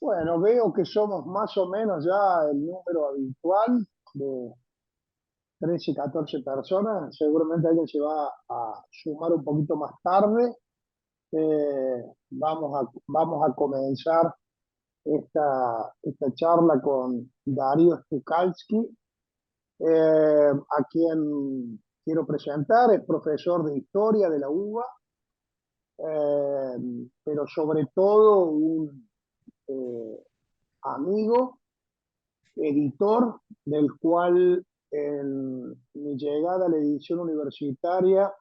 Bueno, veo que somos más o menos ya el número habitual de 13, 14 personas. Seguramente alguien se va a sumar un poquito más tarde. Vamos a comenzar esta charla con Darío Stukalski, a quien quiero presentar. Es profesor de historia de la UBA, pero sobre todo un eh, amigo editor, del cual en mi llegada a la edición universitaria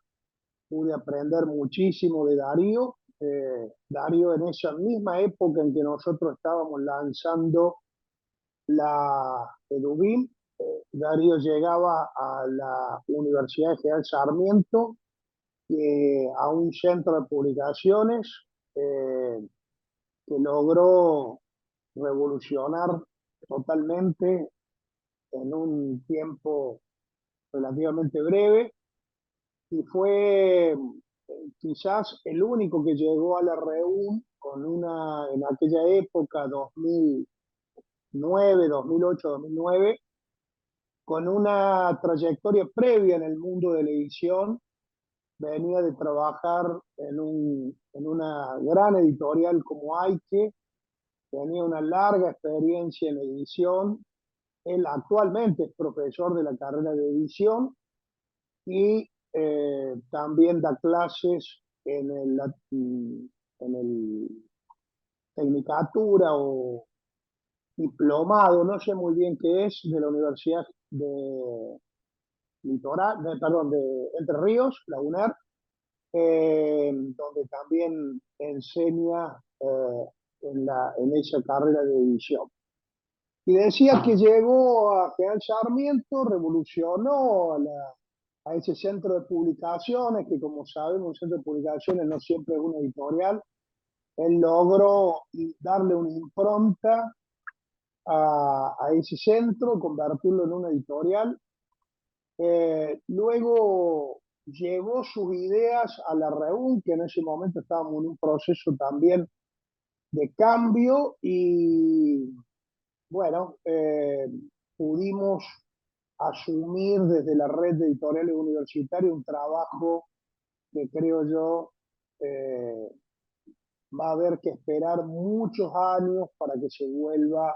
pude aprender muchísimo de Darío. Darío, en esa misma época en que nosotros estábamos lanzando la EDUBIM, Darío llegaba a la Universidad General Sarmiento, a un centro de publicaciones eh, que logró revolucionar totalmente en un tiempo relativamente breve, y fue quizás el único que llegó a la REUN con en aquella época, 2009, 2008, 2009, con una trayectoria previa en el mundo de la edición. Venía de trabajar en una gran editorial como Aike, tenía una larga experiencia en edición. Él actualmente es profesor de la carrera de edición y también da clases en el Tecnicatura o diplomado, no sé muy bien qué es, de la Universidad de Litoral, perdón, de Entre Ríos, la UNER, donde también enseña en esa carrera de edición. Y decía que llegó a General Sarmiento, revolucionó a ese centro de publicaciones, que como sabemos, un centro de publicaciones no siempre es una editorial. Él logró darle una impronta a ese centro, convertirlo en una editorial. Luego llevó sus ideas a la REUN, que en ese momento estábamos en un proceso también de cambio, y bueno, pudimos asumir desde la red de editoriales universitarias un trabajo que creo yo eh, va a haber que esperar muchos años para que se vuelva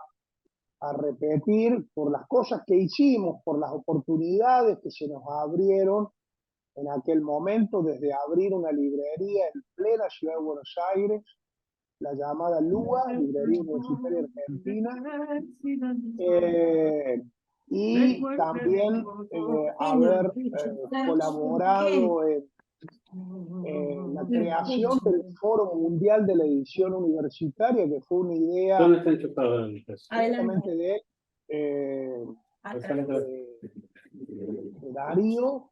a repetir, por las cosas que hicimos, por las oportunidades que se nos abrieron en aquel momento, desde abrir una librería en plena ciudad de Buenos Aires, la llamada LUA, Librería Universitaria Argentina, eh, y también haber colaborado en la creación del Foro Mundial de la Edición Universitaria, que fue una idea ¿Dónde está enchufado el impreso? justamente eh, de Darío,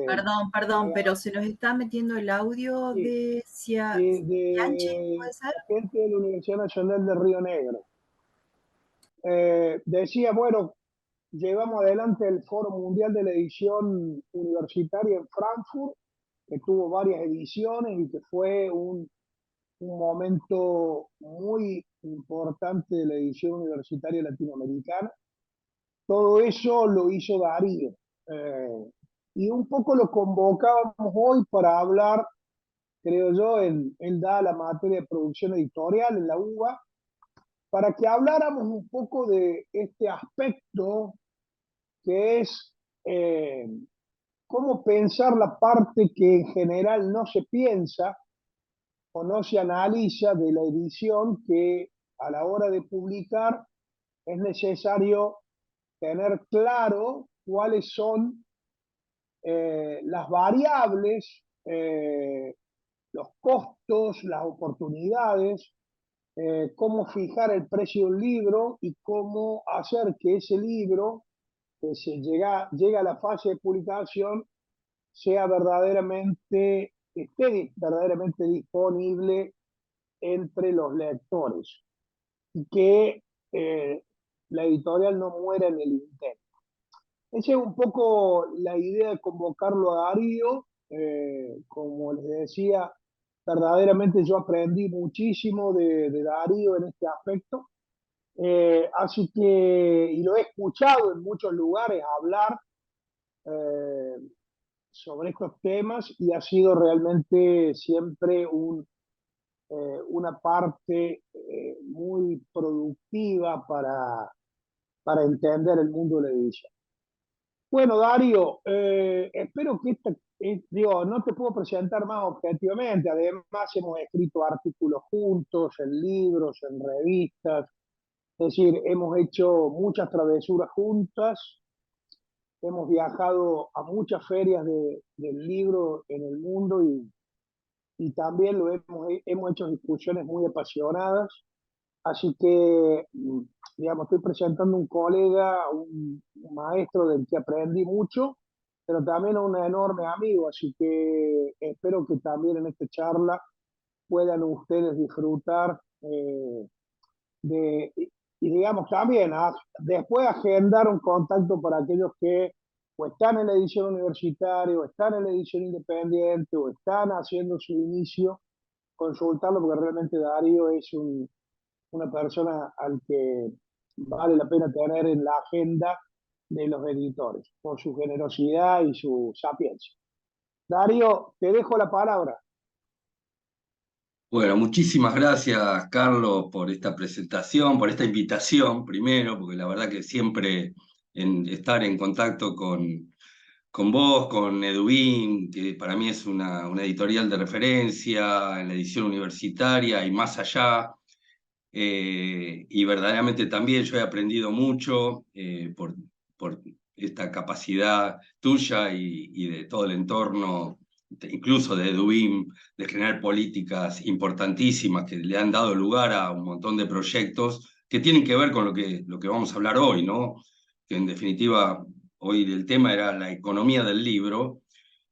Perdón, pero se nos está metiendo el audio sí, de Cianchi, de ¿puede ser? gente de la Universidad Nacional de Río Negro. Decía, bueno, llevamos adelante el Foro Mundial de la Edición Universitaria en Frankfurt, que tuvo varias ediciones y que fue un momento muy importante de la edición universitaria latinoamericana. Todo eso lo hizo Darío. Eh, y un poco lo convocábamos hoy para hablar, creo yo, él da la materia de producción editorial en la UBA, para que habláramos un poco de este aspecto que es cómo pensar la parte que en general no se piensa o no se analiza de la edición, que a la hora de publicar es necesario tener claro cuáles son las variables, los costos, las oportunidades, cómo fijar el precio de un libro y cómo hacer que ese libro que llega a la fase de publicación esté verdaderamente disponible entre los lectores, y que eh, la editorial no muera en el intento. Esa es un poco la idea de convocarlo a Darío. Como les decía, verdaderamente yo aprendí muchísimo de Darío en este aspecto. Así que, y lo he escuchado en muchos lugares hablar eh, sobre estos temas y ha sido realmente siempre una parte muy productiva para entender el mundo de la edición. Bueno, Darío, espero que digo, no te puedo presentar más objetivamente, además hemos escrito artículos juntos, en libros, en revistas, es decir, hemos hecho muchas travesuras juntas, hemos viajado a muchas ferias del libro en el mundo y también hemos hecho discusiones muy apasionadas. Así que, digamos, estoy presentando un colega, un maestro del que aprendí mucho, pero también un enorme amigo. Así que espero que también en esta charla puedan ustedes disfrutar y digamos también, después agendar un contacto para aquellos que o están en la edición universitaria, o están en la edición independiente, o están haciendo su inicio, consultarlo porque realmente Darío es una persona al que vale la pena tener en la agenda de los editores, por su generosidad y su sapiencia. Darío, te dejo la palabra. Bueno, muchísimas gracias, Carlos, por esta presentación, por esta invitación, primero, porque la verdad que siempre estar en contacto con vos, con Edubín, que para mí es una editorial de referencia en la edición universitaria y más allá, y verdaderamente también yo he aprendido mucho por esta capacidad tuya y de todo el entorno, incluso de Edubim, de generar políticas importantísimas que le han dado lugar a un montón de proyectos que tienen que ver con lo que vamos a hablar hoy, ¿no? Que en definitiva hoy el tema era la economía del libro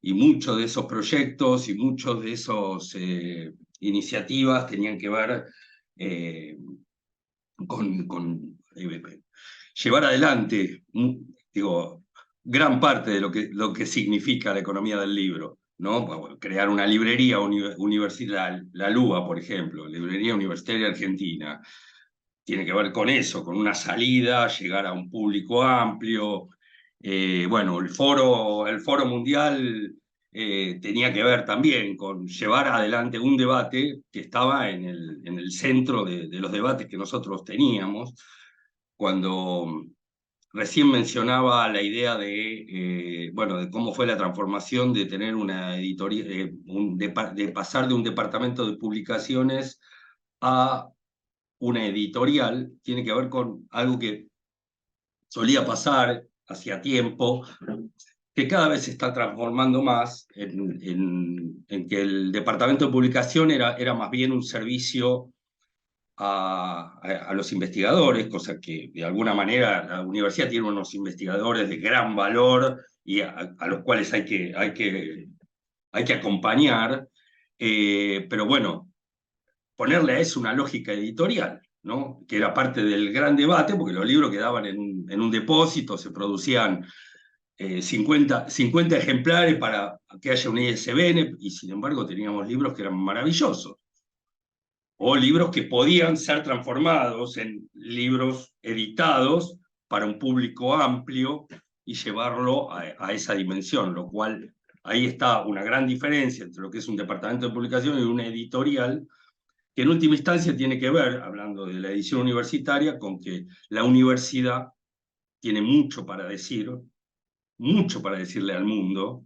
y muchos de esos proyectos y muchos de esos iniciativas tenían que ver eh, con llevar adelante, digo, gran parte de lo que significa la economía del libro, ¿no? Bueno, crear una librería universitaria, la LUA, por ejemplo, Librería Universitaria Argentina, tiene que ver con eso, con una salida, llegar a un público amplio. Bueno, el foro mundial tenía que ver también con llevar adelante un debate que estaba en el centro de los debates que nosotros teníamos, cuando recién mencionaba la idea bueno, de cómo fue la transformación de tener una editoría, de pasar de un departamento de publicaciones a una editorial, tiene que ver con algo que solía pasar hacía tiempo, que cada vez se está transformando más en que el departamento de publicación era más bien un servicio a los investigadores, cosa que de alguna manera la universidad tiene unos investigadores de gran valor y a los cuales hay que acompañar, pero bueno, ponerle a eso una lógica editorial, ¿no? Que era parte del gran debate, porque los libros quedaban en un depósito, se producían 50 ejemplares para que haya un ISBN, y sin embargo teníamos libros que eran maravillosos, o libros que podían ser transformados en libros editados para un público amplio y llevarlo a esa dimensión, lo cual ahí está una gran diferencia entre lo que es un departamento de publicación y una editorial, que en última instancia tiene que ver, hablando de la edición universitaria, con que la universidad tiene mucho para decirle al mundo,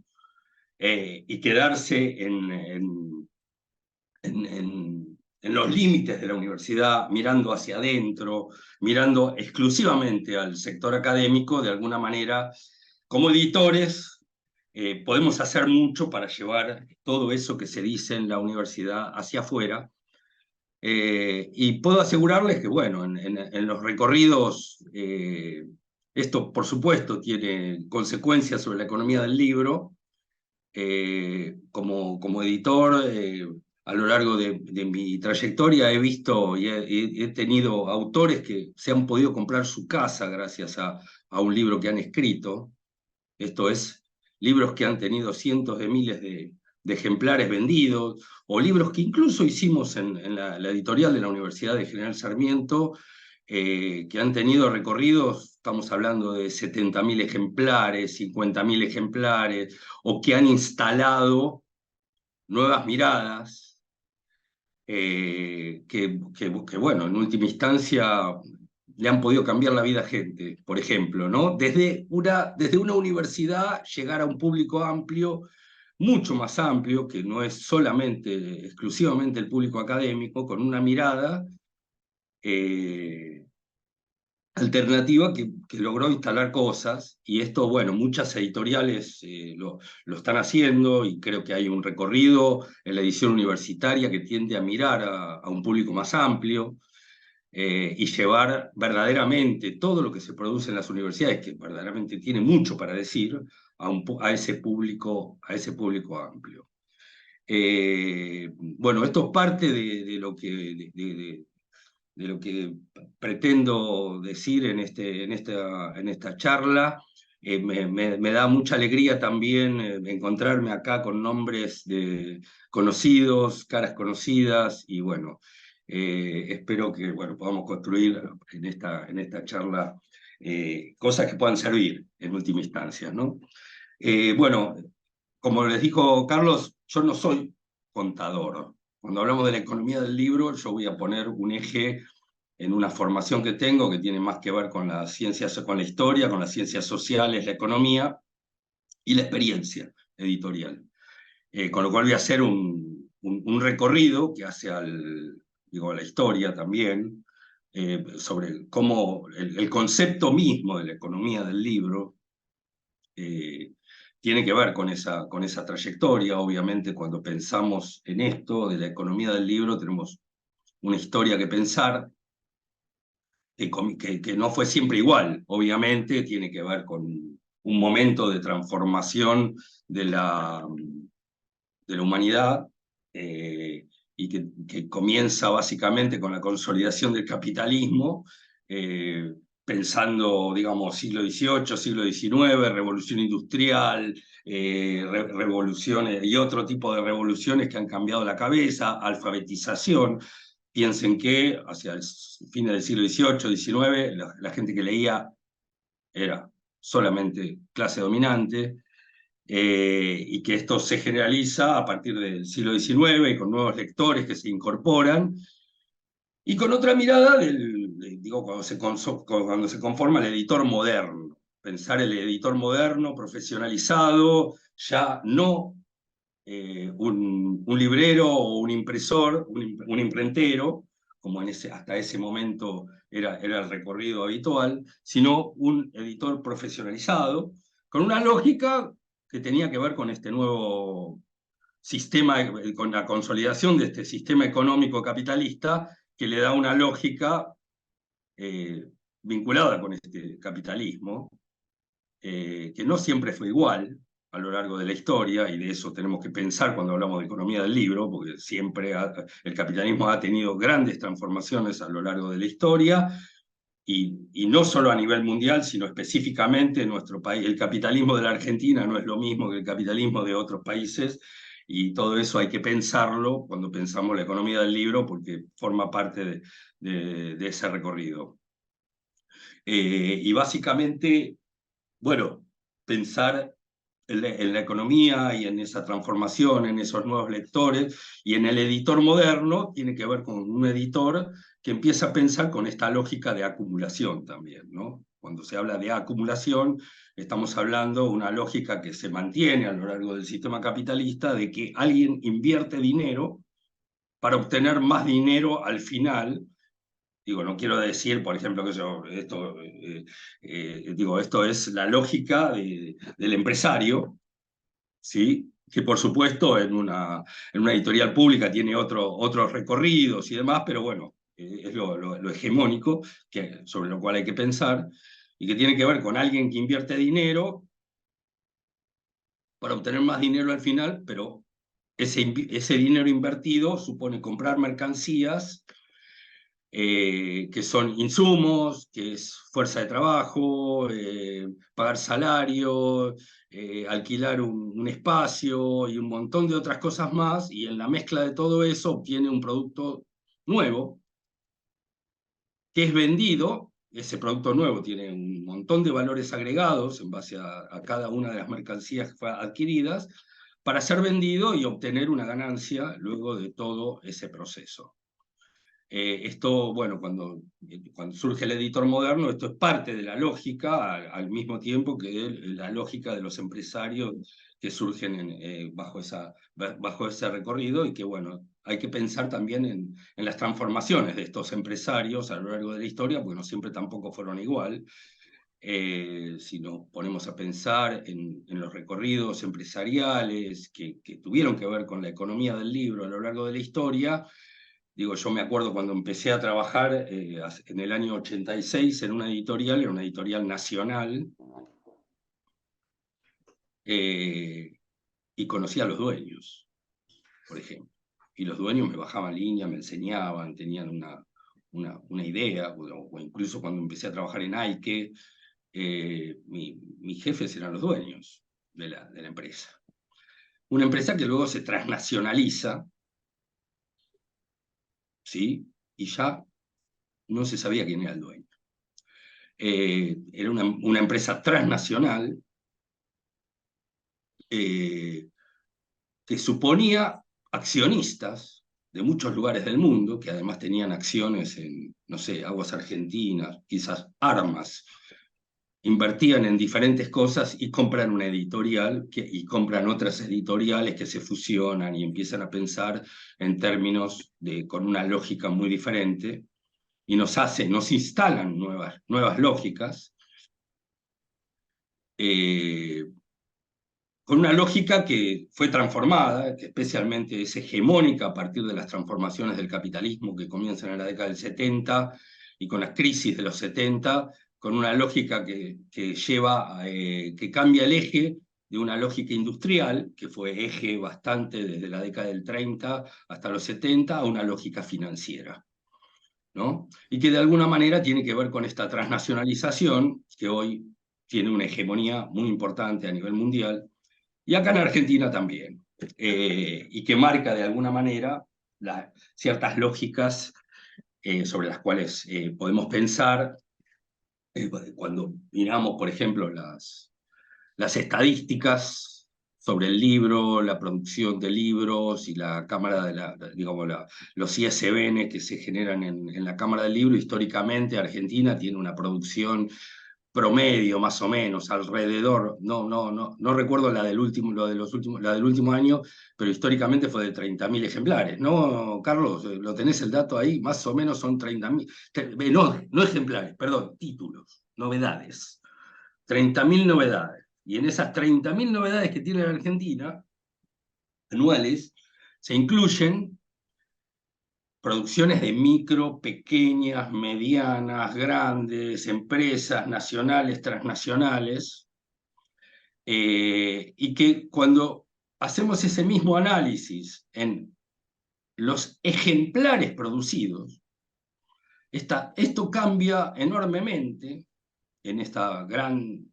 y quedarse en los límites de la universidad, mirando hacia adentro, mirando exclusivamente al sector académico, de alguna manera, como editores, podemos hacer mucho para llevar todo eso que se dice en la universidad hacia afuera. Y puedo asegurarles que, bueno, en los recorridos, esto por supuesto tiene consecuencias sobre la economía del libro. Como editor, a lo largo de mi trayectoria he visto y he tenido autores que se han podido comprar su casa gracias a un libro que han escrito. Esto es, libros que han tenido cientos de miles de ejemplares vendidos, o libros que incluso hicimos en la editorial de la Universidad de General Sarmiento, que han tenido recorridos, estamos hablando de 70.000 ejemplares, 50.000 ejemplares, o que han instalado nuevas miradas, bueno, en última instancia le han podido cambiar la vida a gente, por ejemplo, ¿no? Desde una universidad llegar a un público amplio, mucho más amplio, que no es solamente, exclusivamente el público académico, con una mirada alternativa que logró instalar cosas, y esto, bueno, muchas editoriales lo están haciendo, y creo que hay un recorrido en la edición universitaria que tiende a mirar a un público más amplio, y llevar verdaderamente todo lo que se produce en las universidades, que verdaderamente tiene mucho para decir, a ese público amplio. Bueno, esto es parte de lo que... de lo que pretendo decir en esta charla. Me da mucha alegría también encontrarme acá con nombres conocidos, caras conocidas, y bueno, espero que bueno, podamos construir en esta charla cosas que puedan servir en última instancia, ¿no? Bueno, como les dijo Carlos, yo no soy contador. Cuando hablamos de la economía del libro, yo voy a poner un eje en una formación que tengo que tiene más que ver con las ciencias, con la historia, con las ciencias sociales, la economía y la experiencia editorial. Con lo cual voy a hacer un recorrido que hace a la historia también, sobre cómo el concepto mismo de la economía del libro tiene que ver con esa trayectoria. Obviamente, cuando pensamos en esto de la economía del libro, tenemos una historia que pensar, que no fue siempre igual. Obviamente, tiene que ver con un momento de transformación de la humanidad, y que comienza básicamente con la consolidación del capitalismo, pensando, digamos, siglo XVIII, siglo XIX, revolución industrial, revoluciones y otro tipo de revoluciones que han cambiado la cabeza, alfabetización. Piensen que hacia el fin del siglo XVIII, XIX, la gente que leía era solamente clase dominante, y que esto se generaliza a partir del siglo XIX y con nuevos lectores que se incorporan, y con otra mirada cuando se conforma el editor moderno. Pensar el editor moderno, profesionalizado, ya no un librero o un impresor, un imprentero, como hasta ese momento era el recorrido habitual, sino un editor profesionalizado, con una lógica que tenía que ver con este nuevo sistema, con la consolidación de este sistema económico capitalista, que le da una lógica vinculada con este capitalismo, que no siempre fue igual a lo largo de la historia, y de eso tenemos que pensar cuando hablamos de economía del libro, porque siempre el capitalismo ha tenido grandes transformaciones a lo largo de la historia, y no solo a nivel mundial, sino específicamente en nuestro país. El capitalismo de la Argentina no es lo mismo que el capitalismo de otros países, y todo eso hay que pensarlo cuando pensamos la economía del libro, porque forma parte de ese recorrido. Y básicamente, bueno, pensar en la economía y en esa transformación, en esos nuevos lectores, y en el editor moderno, tiene que ver con un editor que empieza a pensar con esta lógica de acumulación también, ¿no? Cuando se habla de acumulación, estamos hablando de una lógica que se mantiene a lo largo del sistema capitalista, de que alguien invierte dinero para obtener más dinero al final. Digo, no quiero decir, por ejemplo, que esto es la lógica del empresario, ¿sí? Que por supuesto en una editorial pública tiene otros recorridos y demás, pero bueno, es lo hegemónico sobre lo cual hay que pensar, y que tiene que ver con alguien que invierte dinero para obtener más dinero al final, pero ese dinero invertido supone comprar mercancías que son insumos, que es fuerza de trabajo, pagar salario, alquilar un espacio y un montón de otras cosas más, y en la mezcla de todo eso obtiene un producto nuevo que es vendido. Ese producto nuevo tiene un montón de valores agregados en base a cada una de las mercancías que fue adquiridas para ser vendido y obtener una ganancia luego de todo ese proceso. Esto, bueno, cuando surge el editor moderno, esto es parte de la lógica, al mismo tiempo que la lógica de los empresarios que surgen bajo ese recorrido, y que, bueno, hay que pensar también en las transformaciones de estos empresarios a lo largo de la historia, porque no siempre tampoco fueron igual. Si nos ponemos a pensar en los recorridos empresariales que tuvieron que ver con la economía del libro a lo largo de la historia. Digo, yo me acuerdo cuando empecé a trabajar en el año 86 en una editorial, era una editorial nacional, y conocí a los dueños, por ejemplo. Y los dueños me bajaban línea, me enseñaban, tenían una idea, o incluso cuando empecé a trabajar en Aike, mis jefes eran los dueños de la empresa. Una empresa que luego se transnacionaliza, ¿sí? Y ya no se sabía quién era el dueño. Era una empresa transnacional que suponía accionistas de muchos lugares del mundo, que además tenían acciones en, no sé, Aguas Argentinas, quizás Armas, invertían en diferentes cosas y compran una editorial y compran otras editoriales que se fusionan y empiezan a pensar en términos con una lógica muy diferente, y nos instalan nuevas lógicas, con una lógica que fue transformada, que especialmente es hegemónica a partir de las transformaciones del capitalismo que comienzan en la década del 70 y con las crisis de los 70, con una lógica que cambia el eje de una lógica industrial, que fue eje bastante desde la década del 30 hasta los 70, a una lógica financiera, ¿no? Y que de alguna manera tiene que ver con esta transnacionalización, que hoy tiene una hegemonía muy importante a nivel mundial, y acá en Argentina también, y que marca de alguna manera ciertas lógicas sobre las cuales podemos pensar cuando miramos, por ejemplo, las estadísticas sobre el libro, la producción de libros y la cámara digamos, los ISBN que se generan en la Cámara del Libro. Históricamente Argentina tiene una producción promedio, más o menos, alrededor, no recuerdo la del último año, pero históricamente fue de 30.000 ejemplares, ¿no, Carlos? ¿Lo tenés el dato ahí? Más o menos son 30.000, no ejemplares, perdón, títulos, novedades, 30.000 novedades. Y en esas 30.000 novedades que tiene la Argentina, anuales, se incluyen producciones de micro, pequeñas, medianas, grandes, empresas nacionales, transnacionales, y que cuando hacemos ese mismo análisis en los ejemplares producidos, esto cambia enormemente en esta gran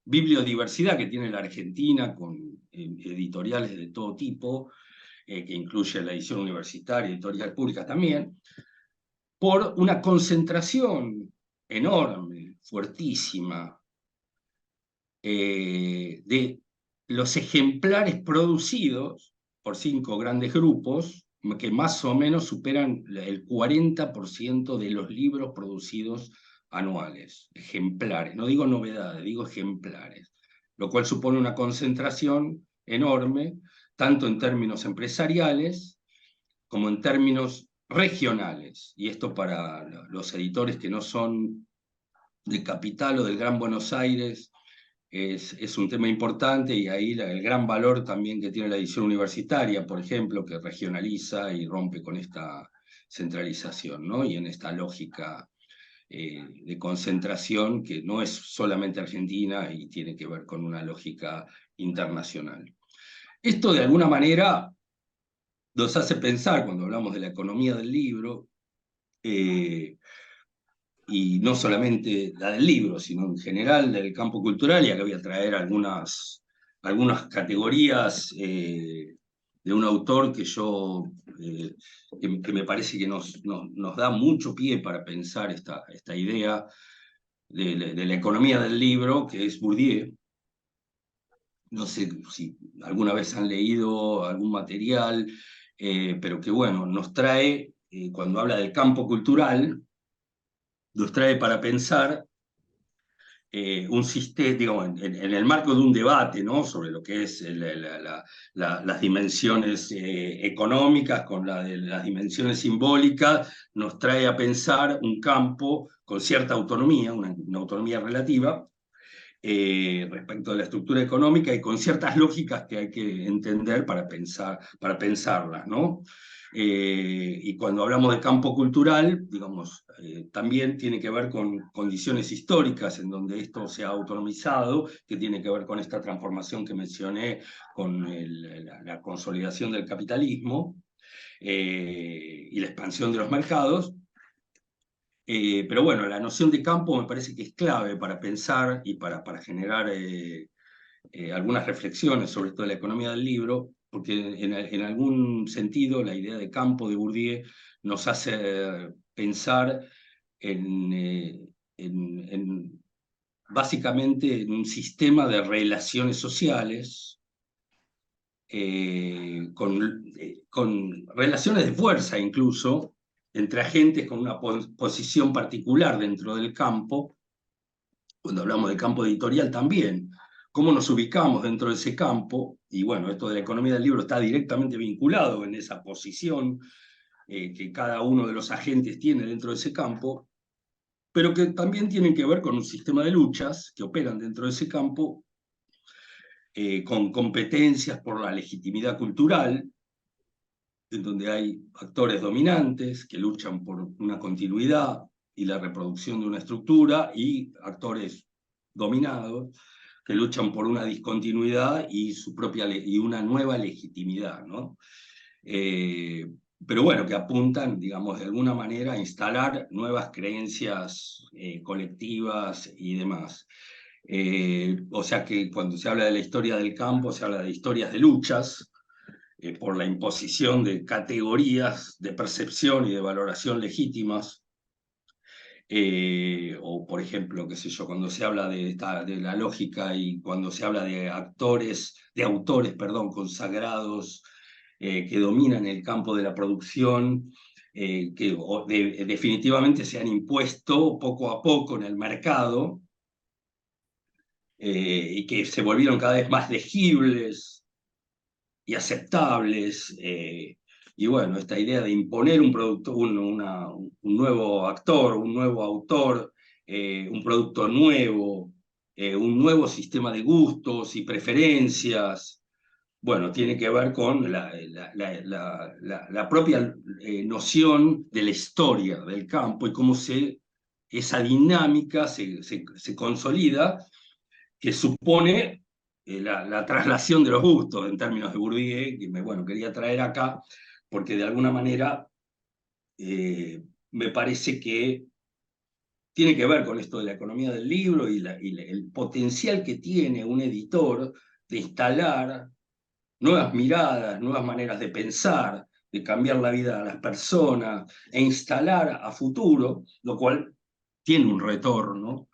bibliodiversidad que tiene la Argentina, con editoriales de todo tipo, que incluye la edición universitaria, editorial pública también, por una concentración enorme, fuertísima, de los ejemplares producidos por 5 grandes grupos, que más o menos superan el 40% de los libros producidos anuales. Ejemplares, no digo novedades, digo ejemplares, lo cual supone una concentración enorme, tanto en términos empresariales como en términos regionales. Y esto para los editores que no son de Capital o del Gran Buenos Aires es un tema importante, y ahí el gran valor también que tiene la edición universitaria, por ejemplo, que regionaliza y rompe con esta centralización, ¿no? Y en esta lógica de concentración que no es solamente argentina y tiene que ver con una lógica internacional. Esto de alguna manera nos hace pensar, cuando hablamos de la economía del libro, y no solamente la del libro, sino en general del campo cultural, y acá voy a traer algunas categorías de un autor que que me parece que nos da mucho pie para pensar esta idea de la economía del libro, que es Bourdieu. No sé si alguna vez han leído algún material, pero que bueno, nos trae, cuando habla del campo cultural, nos trae para pensar un sistema, digamos, en el marco de un debate, ¿no?, sobre lo que es las dimensiones económicas con las dimensiones simbólicas, nos trae a pensar un campo con cierta autonomía, una autonomía relativa, respecto de la estructura económica y con ciertas lógicas que hay que entender para pensarlas, ¿no? Y cuando hablamos de campo cultural, digamos, también tiene que ver con condiciones históricas en donde esto se ha autonomizado, que tiene que ver con esta transformación que mencioné, con la consolidación del capitalismo y la expansión de los mercados. Pero bueno, la noción de campo me parece que es clave para pensar y para generar algunas reflexiones sobre esto de la economía del libro, porque en algún sentido la idea de campo de Bourdieu nos hace pensar en básicamente en un sistema de relaciones sociales con relaciones de fuerza incluso, entre agentes con una posición particular dentro del campo. Cuando hablamos del campo editorial también, cómo nos ubicamos dentro de ese campo, y bueno, esto de la economía del libro está directamente vinculado en esa posición que cada uno de los agentes tiene dentro de ese campo, pero que también tienen que ver con un sistema de luchas que operan dentro de ese campo, con competencias por la legitimidad cultural, en donde hay actores dominantes que luchan por una continuidad y la reproducción de una estructura, y actores dominados que luchan por una discontinuidad y una nueva legitimidad, ¿no? Pero bueno, que apuntan, digamos, de alguna manera a instalar nuevas creencias colectivas y demás. O sea que cuando se habla de la historia del campo, se habla de historias de luchas, por la imposición de categorías de percepción y de valoración legítimas, o por ejemplo, qué sé yo, cuando se habla de la lógica y cuando se habla de autores, perdón, consagrados que dominan el campo de la producción, que definitivamente se han impuesto poco a poco en el mercado, y que se volvieron cada vez más legibles y aceptables. Y bueno, esta idea de imponer un producto, un nuevo actor, un nuevo autor, un producto nuevo, un nuevo sistema de gustos y preferencias, bueno, tiene que ver con la propia noción de la historia del campo y cómo esa dinámica se consolida, que supone la traslación de los gustos en términos de Bourdieu, que bueno, quería traer acá, porque de alguna manera me parece que tiene que ver con esto de la economía del libro y el potencial que tiene un editor de instalar nuevas miradas, nuevas maneras de pensar, de cambiar la vida de las personas e instalar a futuro, lo cual tiene un retorno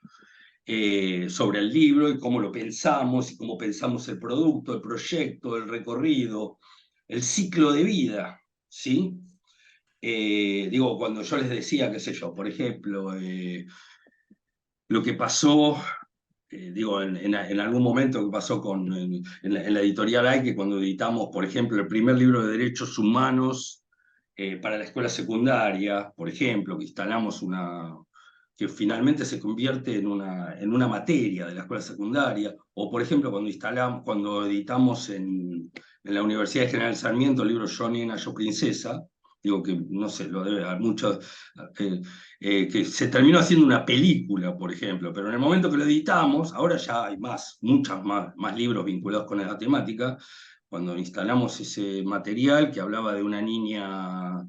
sobre el libro y cómo lo pensamos y cómo pensamos el producto, el proyecto, el recorrido, el ciclo de vida, ¿sí? Digo, cuando yo les decía, qué sé yo, por ejemplo, lo que pasó, digo, en algún momento que pasó en la editorial AI, que cuando editamos, por ejemplo, el primer libro de Derechos Humanos para la escuela secundaria, por ejemplo, que instalamos que finalmente se convierte en una materia de la escuela secundaria, o por ejemplo cuando editamos en la Universidad General Sarmiento el libro Yo Nena, Yo Princesa, digo que no sé, lo debe haber muchos, que se terminó haciendo una película, por ejemplo, pero en el momento que lo editamos, ahora ya hay muchos más libros vinculados con la temática. Cuando instalamos ese material que hablaba de una niña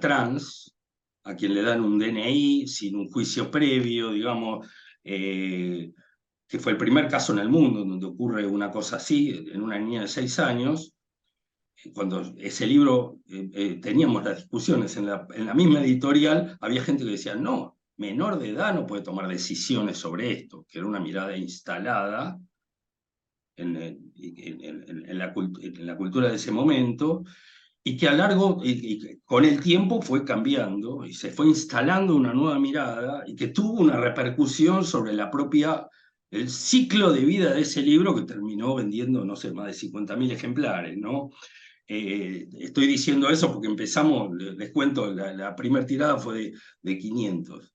trans, a quien le dan un DNI sin un juicio previo, digamos, que fue el primer caso en el mundo donde ocurre una cosa así, en una niña de 6 años. Cuando ese libro teníamos las discusiones en la misma editorial, había gente que decía, no, menor de edad no puede tomar decisiones sobre esto, que era una mirada instalada en la cultura de ese momento, y que con el tiempo fue cambiando y se fue instalando una nueva mirada y que tuvo una repercusión sobre el ciclo de vida de ese libro, que terminó vendiendo, no sé, más de 50.000 ejemplares, ¿no? Estoy diciendo eso porque empezamos, les cuento, la primera tirada fue de 500.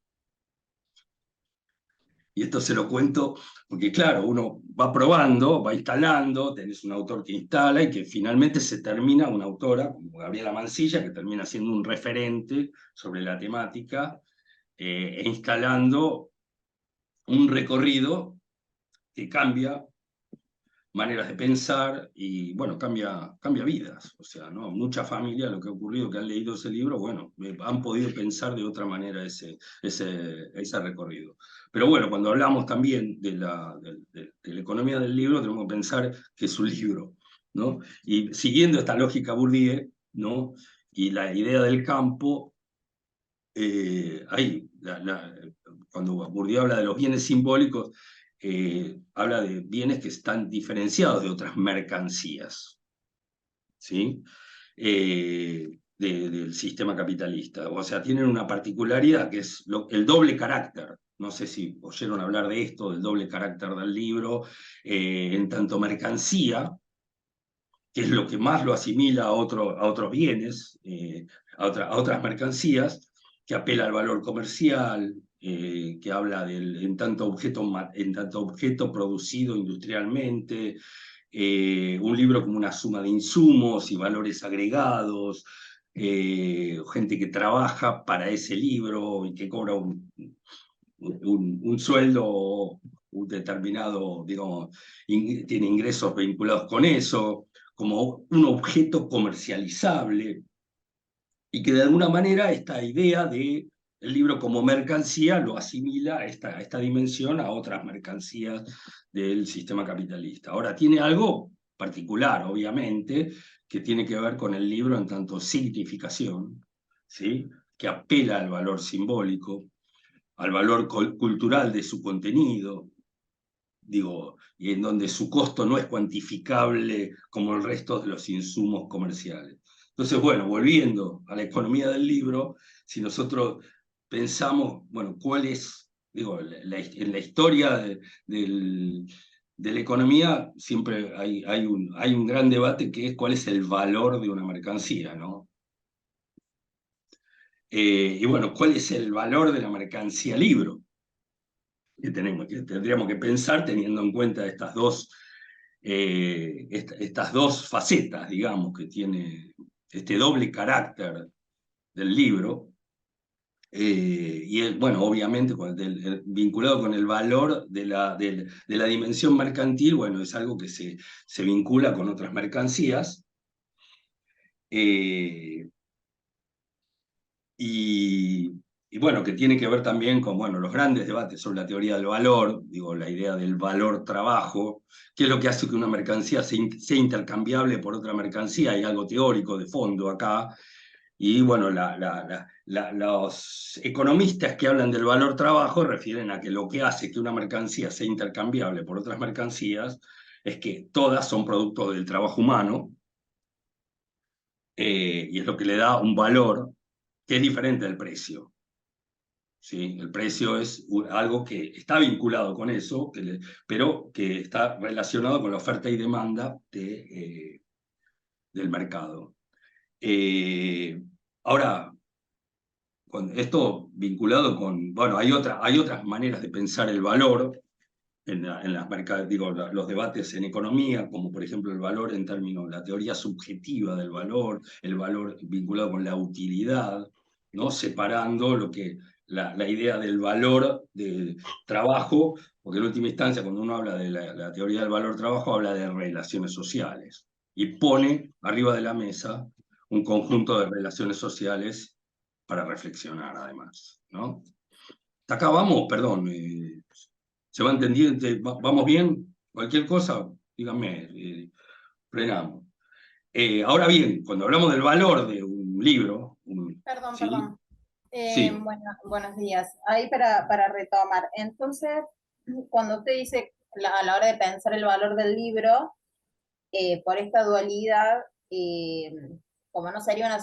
Y esto se lo cuento porque, claro, uno va probando, va instalando, tenés un autor que instala y que finalmente se termina, una autora como Gabriela Mansilla, que termina siendo un referente sobre la temática, e instalando un recorrido que cambia maneras de pensar y, bueno, cambia vidas. O sea, ¿no? Muchas familias, lo que ha ocurrido, que han leído ese libro, bueno, han podido pensar de otra manera ese recorrido. Pero bueno, cuando hablamos también de la economía del libro, tenemos que pensar que es un libro, ¿no? Y siguiendo esta lógica Bourdieu, ¿no? Y la idea del campo, cuando Bourdieu habla de los bienes simbólicos, habla de bienes que están diferenciados de otras mercancías, ¿sí? Del sistema capitalista. O sea, tienen una particularidad que es el doble carácter. No sé si oyeron hablar de esto, del doble carácter del libro, en tanto mercancía, que es lo que más lo asimila a otros bienes, a otras mercancías, que apela al valor comercial, que habla en tanto objeto producido industrialmente, un libro como una suma de insumos y valores agregados, gente que trabaja para ese libro y que cobra un sueldo un determinado, digamos, tiene ingresos vinculados con eso, como un objeto comercializable, y que de alguna manera esta idea de el libro como mercancía lo asimila a esta dimensión a otras mercancías del sistema capitalista. Ahora, tiene algo particular, obviamente, que tiene que ver con el libro en tanto significación, ¿sí? Que apela al valor simbólico, al valor cultural de su contenido, digo, y en donde su costo no es cuantificable como el resto de los insumos comerciales. Entonces, bueno, volviendo a la economía del libro, si nosotros pensamos, bueno, cuál es, digo, en la historia de la economía siempre hay un gran debate que es cuál es el valor de una mercancía, ¿no? Y bueno, ¿cuál es el valor de la mercancía libro? Que tendríamos que pensar teniendo en cuenta estas dos facetas, digamos, que tiene este doble carácter del libro. Bueno, obviamente vinculado con el valor de la dimensión mercantil, bueno, es algo que se vincula con otras mercancías. Y bueno, que tiene que ver también con, bueno, los grandes debates sobre la teoría del valor, digo, la idea del valor trabajo, qué es lo que hace que una mercancía sea intercambiable por otra mercancía. Hay algo teórico de fondo acá. Y bueno, los economistas que hablan del valor trabajo refieren a que lo que hace que una mercancía sea intercambiable por otras mercancías es que todas son productos del trabajo humano, y es lo que le da un valor que es diferente del precio. ¿Sí? El precio es algo que está vinculado con eso, pero que está relacionado con la oferta y demanda del mercado. Ahora, esto vinculado con, bueno, hay otras maneras de pensar el valor en las los debates en economía, como por ejemplo el valor en términos de la teoría subjetiva del valor, el valor vinculado con la utilidad, ¿no? Separando la idea del valor del trabajo, porque en última instancia cuando uno habla de la teoría del valor trabajo, habla de relaciones sociales, y pone arriba de la mesa un conjunto de relaciones sociales para reflexionar además, ¿no? Hasta acá vamos, perdón, ¿se va entendiendo? ¿Vamos bien? Cualquier cosa, díganme, frenamos. Ahora bien, cuando hablamos del valor de un libro, Perdón, ¿sí? perdón. Sí. Buenos días. Ahí para retomar. Entonces, cuando usted dice a la hora de pensar el valor del libro, por esta dualidad, como no sería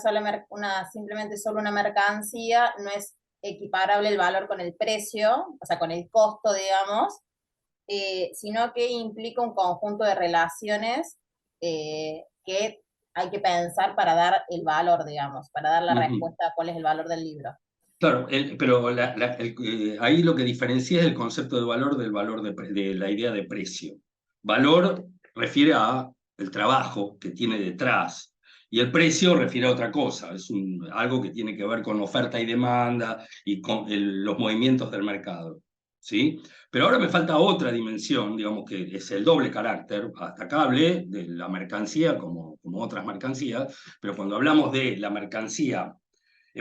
simplemente solo una mercancía, no es equiparable el valor con el precio, o sea, con el costo, digamos, sino que implica un conjunto de relaciones que hay que pensar para dar el valor, digamos, para dar la respuesta a cuál es el valor del libro. Claro, pero ahí lo que diferencia es el concepto de valor del valor de la idea de precio. Valor refiere a el trabajo que tiene detrás, y el precio refiere a otra cosa, es algo que tiene que ver con oferta y demanda y con los movimientos del mercado, ¿sí? Pero ahora me falta otra dimensión, digamos que es el doble carácter. Hasta acá hablé de la mercancía como otras mercancías, pero cuando hablamos de la mercancía,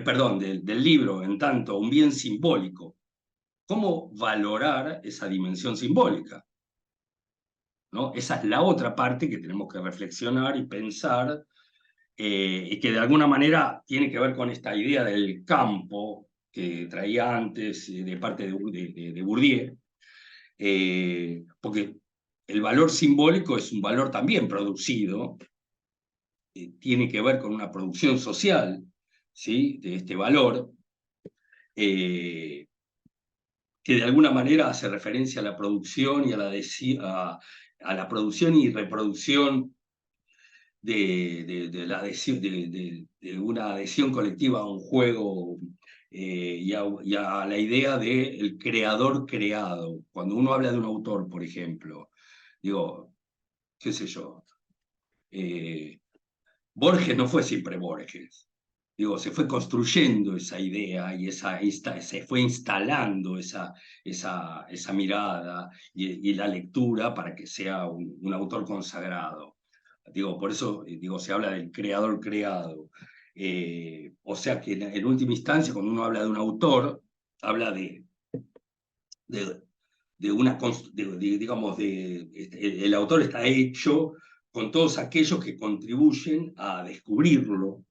perdón, del libro en tanto un bien simbólico, ¿cómo valorar esa dimensión simbólica? ¿No? Esa es la otra parte que tenemos que reflexionar y pensar, y que de alguna manera tiene que ver con esta idea del campo que traía antes de parte de Bourdieu, porque el valor simbólico es un valor también producido, tiene que ver con una producción social, ¿sí? De este valor, que de alguna manera hace referencia a la producción y a la producción y reproducción de una adhesión colectiva a un juego, y a la idea del creador creado. Cuando uno habla de un autor, por ejemplo, digo, qué sé yo, Borges no fue siempre Borges. Digo, se fue construyendo esa idea y se fue instalando esa mirada y la lectura para que sea un autor consagrado. Digo, por eso digo, se habla del creador creado. O sea que en última instancia, cuando uno habla de un autor, habla digamos, el autor está hecho con todos aquellos que contribuyen a descubrirlo,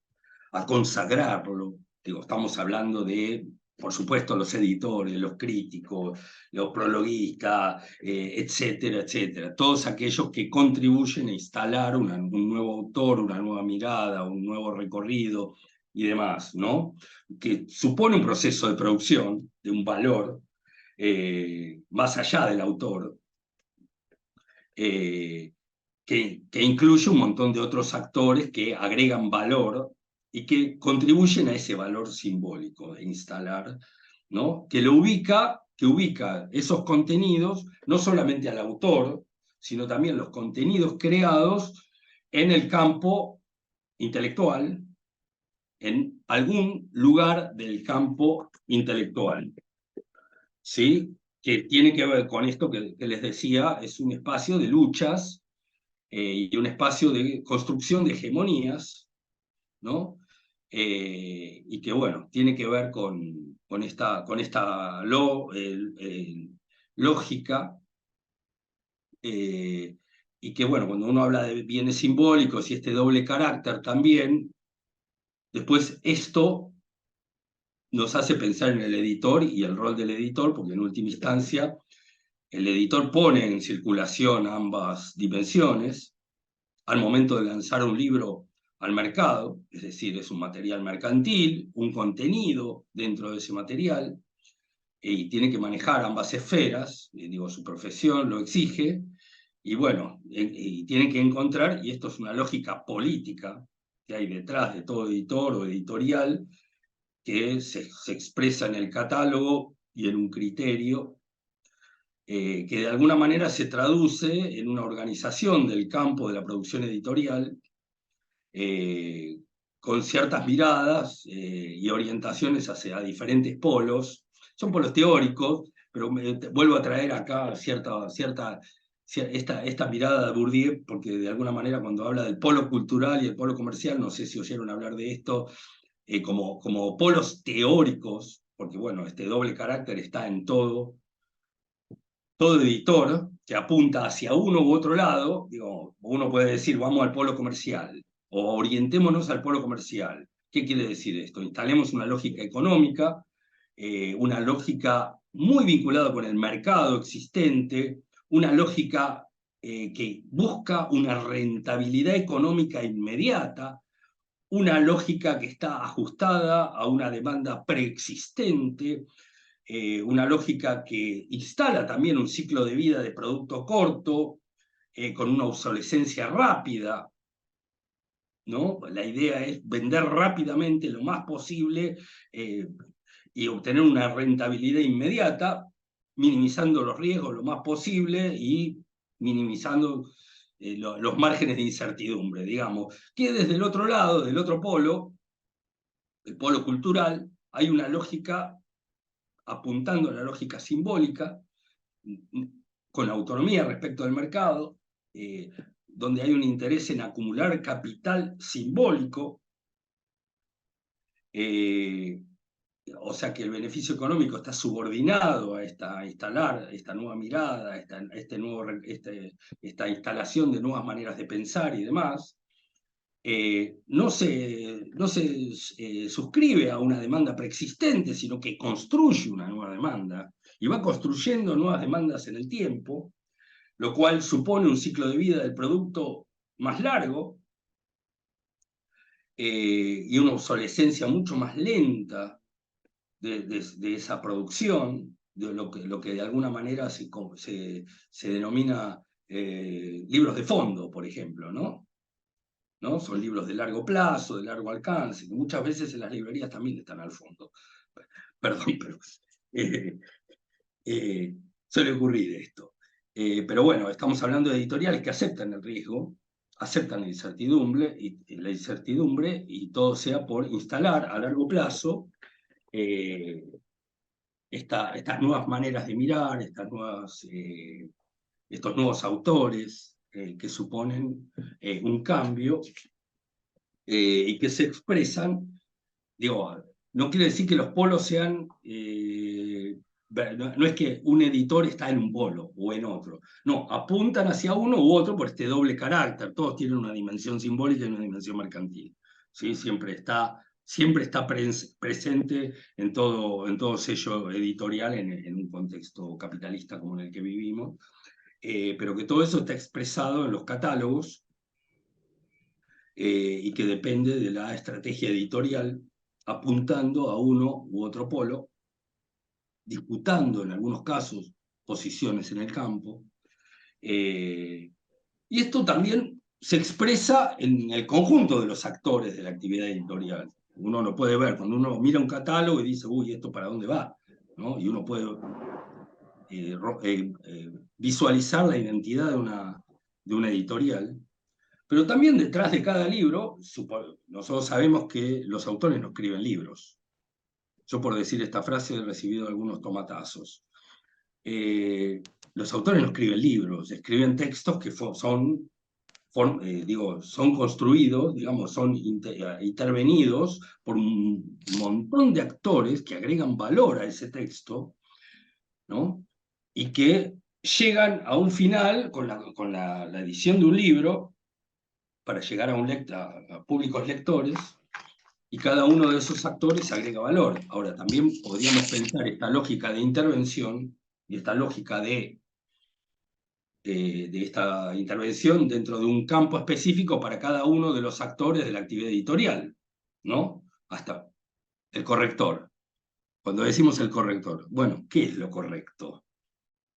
a consagrarlo. Digo, estamos hablando de, por supuesto, los editores, los críticos, los prologuistas, etcétera, etcétera. Todos aquellos que contribuyen a instalar un nuevo autor, una nueva mirada, un nuevo recorrido y demás, ¿no? Que supone un proceso de producción de un valor, más allá del autor, que incluye un montón de otros actores que agregan valor y que contribuyen a ese valor simbólico de instalar, ¿no? Que ubica esos contenidos, no solamente al autor, sino también los contenidos creados en el campo intelectual, en algún lugar del campo intelectual, ¿sí? Que tiene que ver con esto que les decía, es un espacio de luchas, y un espacio de construcción de hegemonías, ¿no? Y que, bueno, tiene que ver con esta lógica, y que, bueno, cuando uno habla de bienes simbólicos y este doble carácter también, después esto nos hace pensar en el editor y el rol del editor, porque en última instancia el editor pone en circulación ambas dimensiones al momento de lanzar un libro al mercado, es decir, es un material mercantil, un contenido dentro de ese material, y tiene que manejar ambas esferas, digo, su profesión lo exige, y bueno, y tiene que encontrar, y esto es una lógica política que hay detrás de todo editor o editorial, que se expresa en el catálogo y en un criterio, que de alguna manera se traduce en una organización del campo de la producción editorial, con ciertas miradas, y orientaciones hacia diferentes polos. Son polos teóricos, pero vuelvo a traer acá esta mirada de Bourdieu, porque de alguna manera cuando habla del polo cultural y el polo comercial, no sé si oyeron hablar de esto, como polos teóricos, porque bueno, este doble carácter está en todo editor que apunta hacia uno u otro lado. Digo, uno puede decir, vamos al polo comercial, o orientémonos al polo comercial. ¿Qué quiere decir esto? Instalemos una lógica económica, una lógica muy vinculada con el mercado existente, una lógica que busca una rentabilidad económica inmediata, una lógica que está ajustada a una demanda preexistente, una lógica que instala también un ciclo de vida de producto corto, con una obsolescencia rápida, ¿no? La idea es vender rápidamente lo más posible y obtener una rentabilidad inmediata, minimizando los riesgos lo más posible y minimizando los márgenes de incertidumbre, digamos. Que desde el otro lado, del otro polo, el polo cultural, hay una lógica apuntando a la lógica simbólica, con autonomía respecto al mercado, donde hay un interés en acumular capital simbólico, o sea que el beneficio económico está subordinado a instalar esta nueva mirada, esta instalación de nuevas maneras de pensar y demás. No se suscribe a una demanda preexistente, sino que construye una nueva demanda y va construyendo nuevas demandas en el tiempo, lo cual supone un ciclo de vida del producto más largo y una obsolescencia mucho más lenta de esa producción, de lo que de alguna manera se denomina libros de fondo, por ejemplo, ¿no? Son libros de largo plazo, de largo alcance, que muchas veces en las librerías también están al fondo. Perdón, pero suele ocurrir esto. Pero bueno, estamos hablando de editoriales que aceptan el riesgo, aceptan la incertidumbre y todo sea por instalar a largo plazo estas nuevas maneras de mirar, estos nuevos autores que suponen un cambio y que se expresan, digo, no quiere decir que los polos sean, no es que un editor está en un polo o en otro, no, apuntan hacia uno u otro por este doble carácter, todos tienen una dimensión simbólica y una dimensión mercantil, ¿sí? Siempre está presente en todo sello editorial en un contexto capitalista como en el que vivimos, pero que todo eso está expresado en los catálogos, y que depende de la estrategia editorial, apuntando a uno u otro polo, disputando en algunos casos posiciones en el campo. Y esto también se expresa en el conjunto de los actores de la actividad editorial. Uno lo puede ver, cuando uno mira un catálogo y dice, uy, ¿esto para dónde va? ¿No? Y uno puede visualizar la identidad de una editorial. Pero también detrás de cada libro, nosotros sabemos que los autores no escriben libros. Yo por decir esta frase he recibido algunos tomatazos. Los autores no escriben libros, escriben textos que son construidos, digamos, son intervenidos por un montón de actores que agregan valor a ese texto, ¿no? Y que llegan a un final con la edición de un libro para llegar a públicos lectores, y cada uno de esos actores agrega valor. Ahora, también podríamos pensar esta lógica de intervención y esta lógica de esta intervención dentro de un campo específico para cada uno de los actores de la actividad editorial, ¿no? Hasta el corrector. Cuando decimos el corrector, bueno, ¿qué es lo correcto?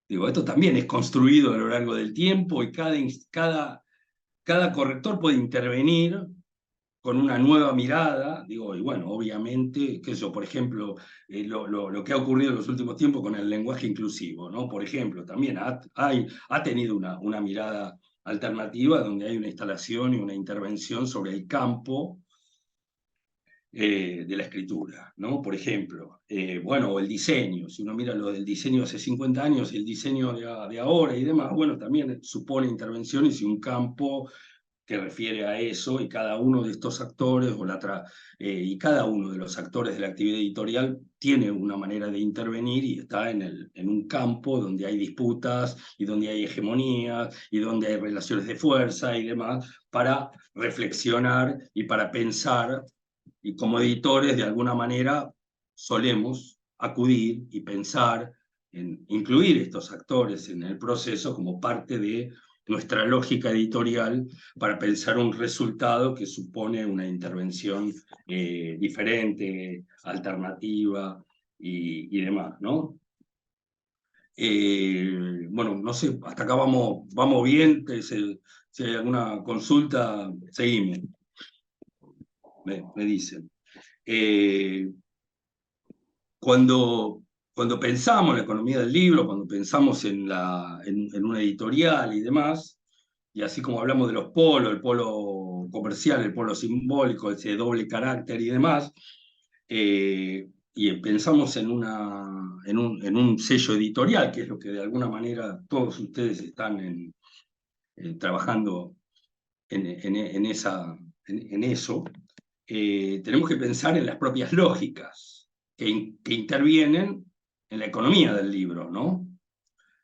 Digo, esto también es construido a lo largo del tiempo y cada corrector puede intervenir con una nueva mirada, digo, y bueno, obviamente, que eso, por ejemplo, lo que ha ocurrido en los últimos tiempos con el lenguaje inclusivo, ¿no? Por ejemplo, también ha tenido una mirada alternativa donde hay una instalación y una intervención sobre el campo de la escritura, ¿no? Por ejemplo, bueno, o el diseño, si uno mira lo del diseño hace 50 años y el diseño de ahora y demás, bueno, también supone intervenciones y un campo que refiere a eso, y cada uno de estos actores y cada uno de los actores de la actividad editorial tiene una manera de intervenir y está en un campo donde hay disputas y donde hay hegemonías y donde hay relaciones de fuerza y demás, para reflexionar y para pensar, y como editores de alguna manera solemos acudir y pensar en incluir estos actores en el proceso como parte de nuestra lógica editorial para pensar un resultado que supone una intervención diferente, alternativa y demás, ¿no? Bueno, no sé, hasta acá vamos bien, si hay alguna consulta, seguimos, me dicen. Cuando pensamos en la economía del libro, cuando pensamos en una editorial y demás, y así como hablamos de los polos, el polo comercial, el polo simbólico, ese doble carácter y demás, y pensamos en un sello editorial, que es lo que de alguna manera todos ustedes están trabajando en eso, tenemos que pensar en las propias lógicas que intervienen en la economía del libro, ¿no?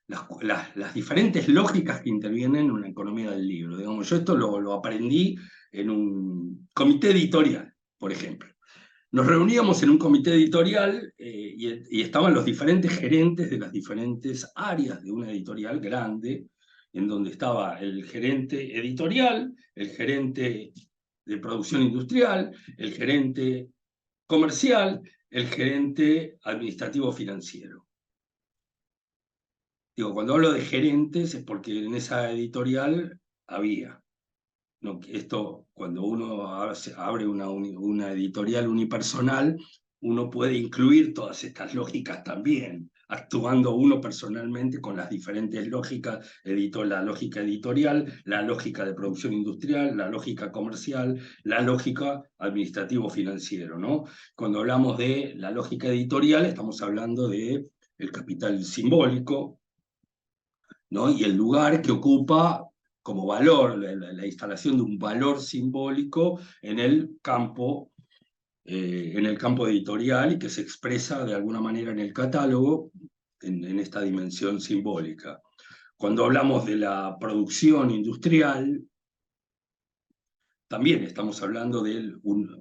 Las diferentes lógicas que intervienen en la economía del libro. Digamos, yo esto lo aprendí en un comité editorial, por ejemplo. Nos reuníamos en un comité editorial y estaban los diferentes gerentes de las diferentes áreas de una editorial grande, en donde estaba el gerente editorial, el gerente de producción industrial, el gerente comercial, el gerente administrativo financiero. Digo, cuando hablo de gerentes es porque en esa editorial había. No, esto, cuando uno abre una editorial unipersonal, uno puede incluir todas estas lógicas también, actuando uno personalmente con las diferentes lógicas, la lógica editorial, la lógica de producción industrial, la lógica comercial, la lógica administrativo-financiero, ¿no? Cuando hablamos de la lógica editorial, estamos hablando de el capital simbólico, ¿no? Y el lugar que ocupa como valor, la instalación de un valor simbólico en el campo editorial y que se expresa de alguna manera en el catálogo en esta dimensión simbólica. Cuando hablamos de la producción industrial, también estamos hablando de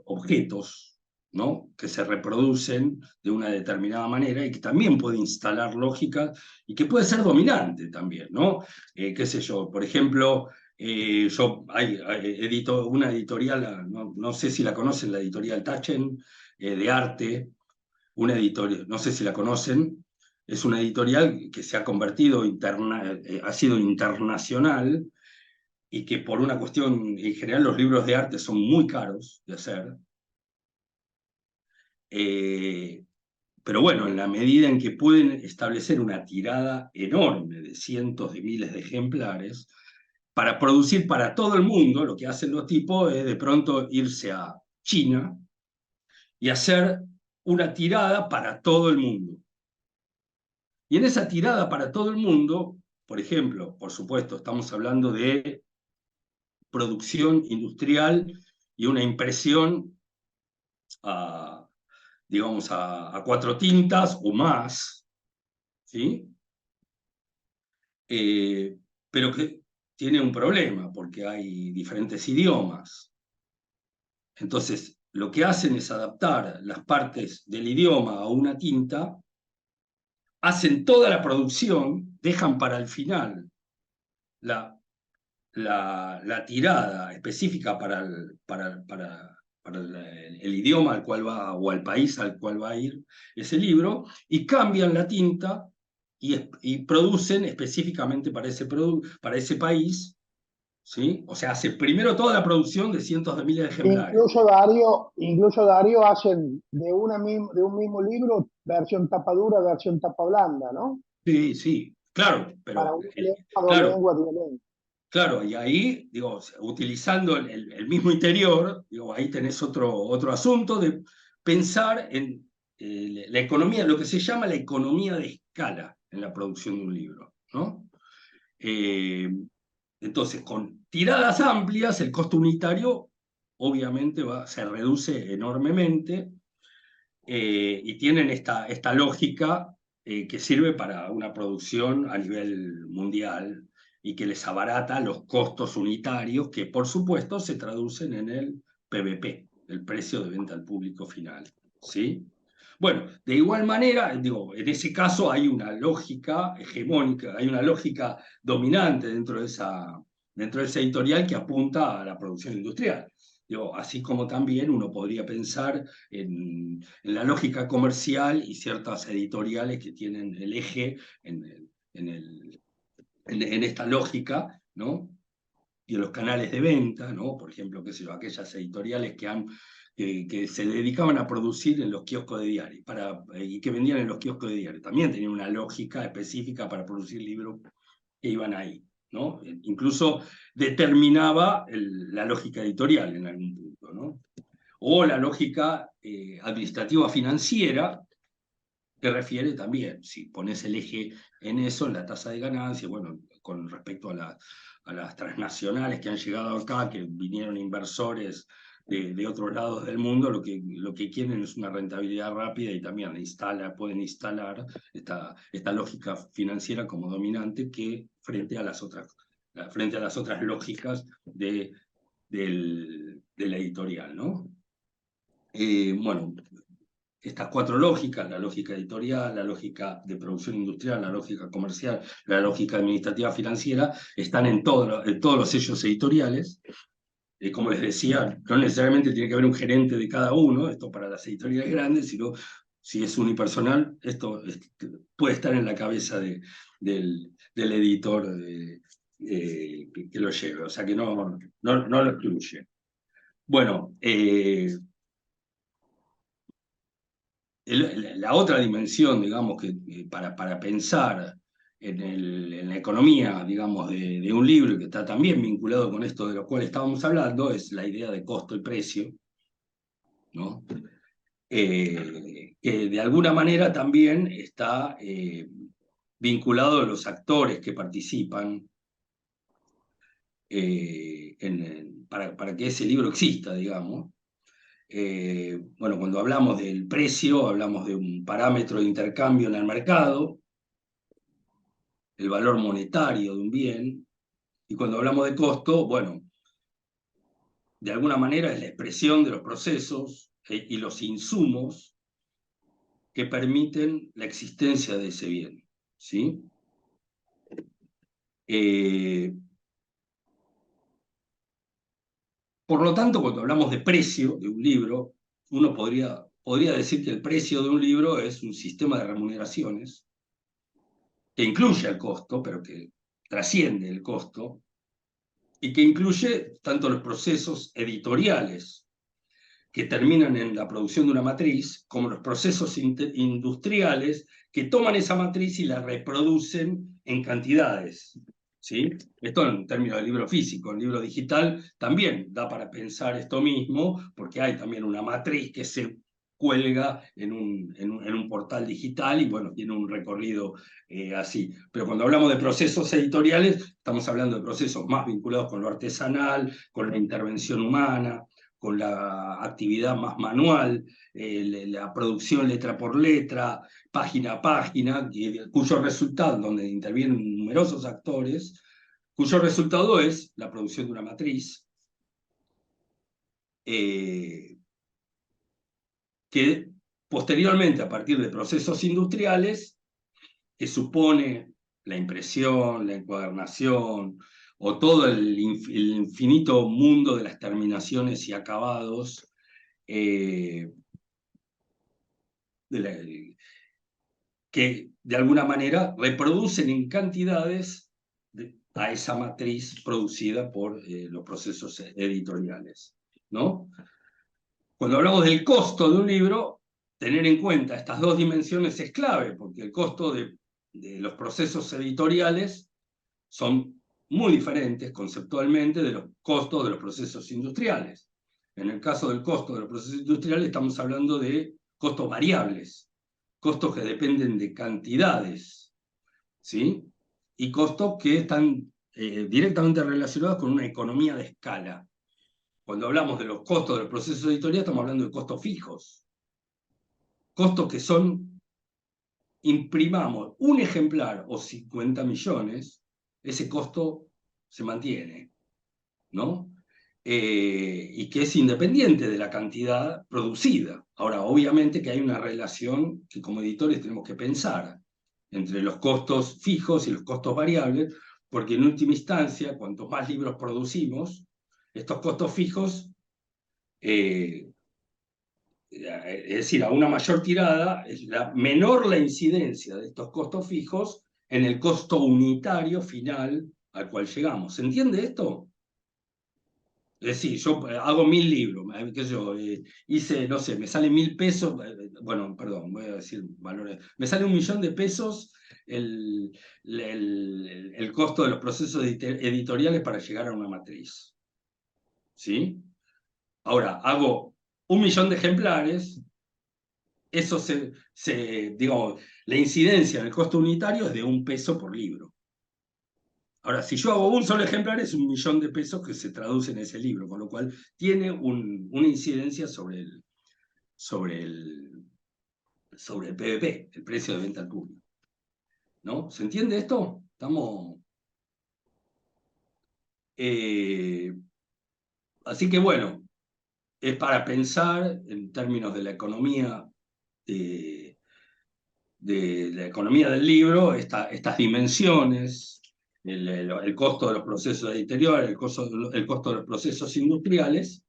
objetos, ¿no? Que se reproducen de una determinada manera y que también puede instalar lógica y que puede ser dominante también, ¿no? Qué sé yo, por ejemplo, yo edito una editorial, no sé si la conocen, la editorial Taschen, de arte, una editorial, no sé si la conocen, es una editorial que se ha convertido, ha sido internacional, y que por una cuestión, en general los libros de arte son muy caros de hacer, pero bueno, en la medida en que pueden establecer una tirada enorme de cientos de miles de ejemplares, para producir para todo el mundo, lo que hacen los tipos es de pronto irse a China y hacer una tirada para todo el mundo. Y en esa tirada para todo el mundo, por ejemplo, por supuesto, estamos hablando de producción industrial y una impresión digamos, a 4 tintas o más, ¿sí? Pero que tiene un problema, porque hay diferentes idiomas. Entonces, lo que hacen es adaptar las partes del idioma a una tinta, hacen toda la producción, dejan para el final la tirada específica para el idioma al cual va, o al país al cual va a ir ese libro, y cambian la tinta y producen específicamente para ese país, ¿sí? O sea, hace primero toda la producción de cientos de miles de ejemplares. Incluso Darío hacen de un mismo libro versión tapa dura, versión tapa blanda, ¿no? Sí, sí, claro, Para pero una lengua, dos claro, lenguas, 10 lenguas. claro, y ahí, digo, utilizando el mismo interior, digo, ahí tenés otro asunto de pensar en la economía, lo que se llama la economía de escala en la producción de un libro, ¿no? Entonces, con tiradas amplias, el costo unitario obviamente se reduce enormemente, y tienen esta lógica que sirve para una producción a nivel mundial y que les abarata los costos unitarios, que por supuesto se traducen en el PVP, el precio de venta al público final. ¿Sí? Bueno, de igual manera, digo, en ese caso hay una lógica hegemónica, hay una lógica dominante dentro de esa editorial que apunta a la producción industrial. Digo, así como también uno podría pensar en la lógica comercial y ciertas editoriales que tienen el eje en esta lógica, ¿no? Y en los canales de venta, ¿no? Por ejemplo, qué sé yo, aquellas editoriales que se dedicaban a producir en los kioscos de diario y que vendían en los kioscos de diario. También tenían una lógica específica para producir libros que iban ahí, ¿no? Incluso determinaba la lógica editorial en algún punto, ¿no? O la lógica administrativa financiera, que refiere también, si pones el eje en eso, en la tasa de ganancia, bueno, con respecto a las transnacionales que han llegado acá, que vinieron inversores de otros lados del mundo, lo que quieren es una rentabilidad rápida y también pueden instalar esta lógica financiera como dominante que frente a las otras lógicas de la editorial, ¿no? Bueno, estas cuatro lógicas, la lógica editorial, la lógica de producción industrial, la lógica comercial, la lógica administrativa financiera, están en todos los sellos editoriales. Como les decía, no necesariamente tiene que haber un gerente de cada uno, esto para las editoriales grandes, sino si es unipersonal, esto puede estar en la cabeza del editor que lo lleve, o sea que no lo excluye. Bueno, la otra dimensión, digamos, para pensar en la economía, digamos, de un libro que está también vinculado con esto de lo cual estábamos hablando, es la idea de costo y precio, ¿no? Que de alguna manera también está vinculado a los actores que participan para que ese libro exista, digamos. Bueno, cuando hablamos del precio, hablamos de un parámetro de intercambio en el mercado, el valor monetario de un bien, y cuando hablamos de costo, bueno, de alguna manera es la expresión de los procesos y los insumos que permiten la existencia de ese bien, ¿sí? Por lo tanto, cuando hablamos de precio de un libro, uno podría decir que el precio de un libro es un sistema de remuneraciones que incluye el costo, pero que trasciende el costo, y que incluye tanto los procesos editoriales que terminan en la producción de una matriz, como los procesos industriales que toman esa matriz y la reproducen en cantidades. ¿Sí? Esto en términos de libro físico. En libro digital también da para pensar esto mismo, porque hay también una matriz que se cuelga en un portal digital y bueno, tiene un recorrido así. Pero cuando hablamos de procesos editoriales, estamos hablando de procesos más vinculados con lo artesanal, con la intervención humana, con la actividad más manual, la producción letra por letra, página a página, cuyo resultado, donde intervienen numerosos actores, cuyo resultado es la producción de una matriz, que posteriormente, a partir de procesos industriales, que supone la impresión, la encuadernación, o todo el infinito mundo de las terminaciones y acabados, que de alguna manera reproducen en cantidades a esa matriz producida por los procesos editoriales, ¿no? Cuando hablamos del costo de un libro, tener en cuenta estas dos dimensiones es clave, porque el costo de los procesos editoriales son muy diferentes conceptualmente de los costos de los procesos industriales. En el caso del costo de los procesos industriales estamos hablando de costos variables, costos que dependen de cantidades, ¿sí? Y costos que están directamente relacionados con una economía de escala. Cuando hablamos de los costos del proceso editorial, estamos hablando de costos fijos. Costos que son, imprimamos un ejemplar o 50 millones, ese costo se mantiene, ¿no? Y que es independiente de la cantidad producida. Ahora, obviamente que hay una relación que como editores tenemos que pensar entre los costos fijos y los costos variables, porque en última instancia, cuanto más libros producimos, estos costos fijos, es decir, a una mayor tirada, es menor la incidencia de estos costos fijos en el costo unitario final al cual llegamos. ¿Se entiende esto? Es decir, yo hago 1000 libros, qué sé yo, hice, no sé, me sale 1000 pesos, bueno, perdón, voy a decir valores, me sale 1.000.000 de pesos el costo de los procesos editoriales para llegar a una matriz. ¿Sí? Ahora, hago 1.000.000 de ejemplares, eso digamos, la incidencia en el costo unitario es de 1 peso por libro. Ahora, si yo hago un solo ejemplar, es 1.000.000 de pesos que se traduce en ese libro, con lo cual tiene una incidencia sobre el PVP, el precio de venta al público. ¿No? ¿Se entiende esto? Estamos... así que bueno, es para pensar en términos de la economía de la economía del libro, estas dimensiones, el costo de los procesos editoriales, el costo de los procesos industriales,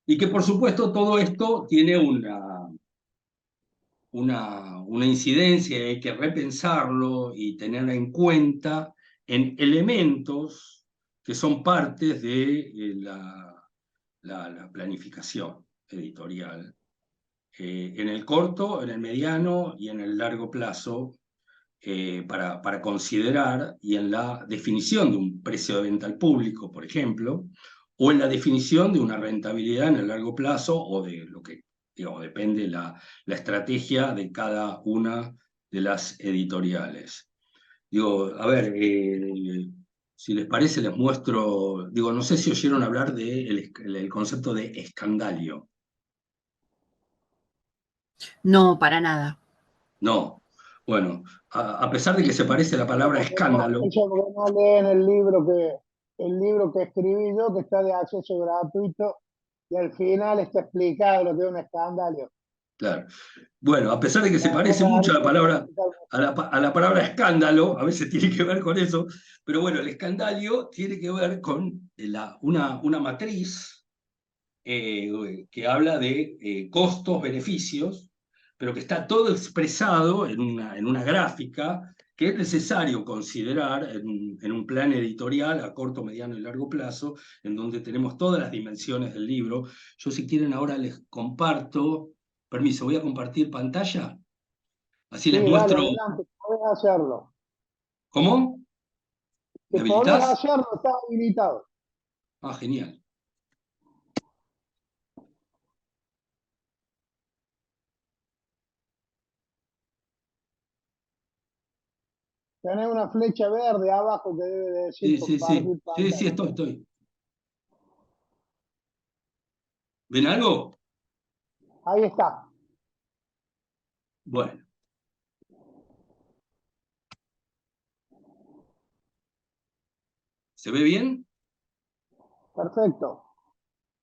y que por supuesto todo esto tiene una incidencia, y hay que repensarlo y tener en cuenta en elementos que son partes de la planificación editorial. En el corto, en el mediano y en el largo plazo, para considerar, y en la definición de un precio de venta al público, por ejemplo, o en la definición de una rentabilidad en el largo plazo, o de lo que, digamos, depende la estrategia de cada una de las editoriales. Digo, a ver, si les parece, les muestro, digo, no sé si oyeron hablar del concepto de escandalio. No, para nada. No. Bueno, a pesar de que se parece a la palabra escándalo. Eso porque no leen el libro que escribí yo, que está de acceso gratuito, y al final está explicado lo que es un escándalo. Claro. Bueno, a pesar de que se parece mucho a la palabra, a la palabra escándalo, a veces tiene que ver con eso, pero bueno, el escandalio tiene que ver con una matriz que habla de costos, beneficios, pero que está todo expresado en una gráfica que es necesario considerar en un plan editorial a corto, mediano y largo plazo, en donde tenemos todas las dimensiones del libro. Yo, si quieren, ahora les comparto, permiso, voy a compartir pantalla, así Sí, les dale, muestro. adelante, podés hacerlo. ¿Cómo? ¿Me Que podés habilitás? hacerlo, está habilitado. Ah, genial. Tenés una flecha verde abajo que debe de decir Sí, sí, sí. compartir Sí, sí, pantalla. estoy. ¿Ven algo? Ahí está. Bueno. ¿Se ve bien? Perfecto.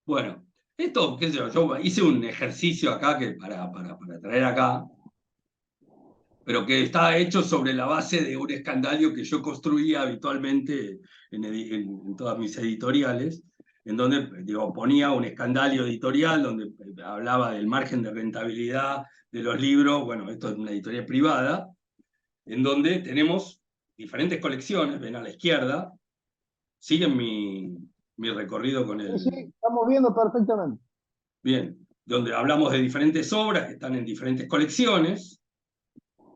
Bueno, esto, qué sé yo hice un ejercicio acá para traer acá, pero que está hecho sobre la base de un escandalio que yo construía habitualmente en todas mis editoriales, en donde digo, ponía un escandalio editorial, donde hablaba del margen de rentabilidad de los libros. Bueno, esto es una editorial privada, en donde tenemos diferentes colecciones, ven a la izquierda, siguen mi recorrido con Sí, sí, el... estamos viendo perfectamente. Bien, donde hablamos de diferentes obras que están en diferentes colecciones,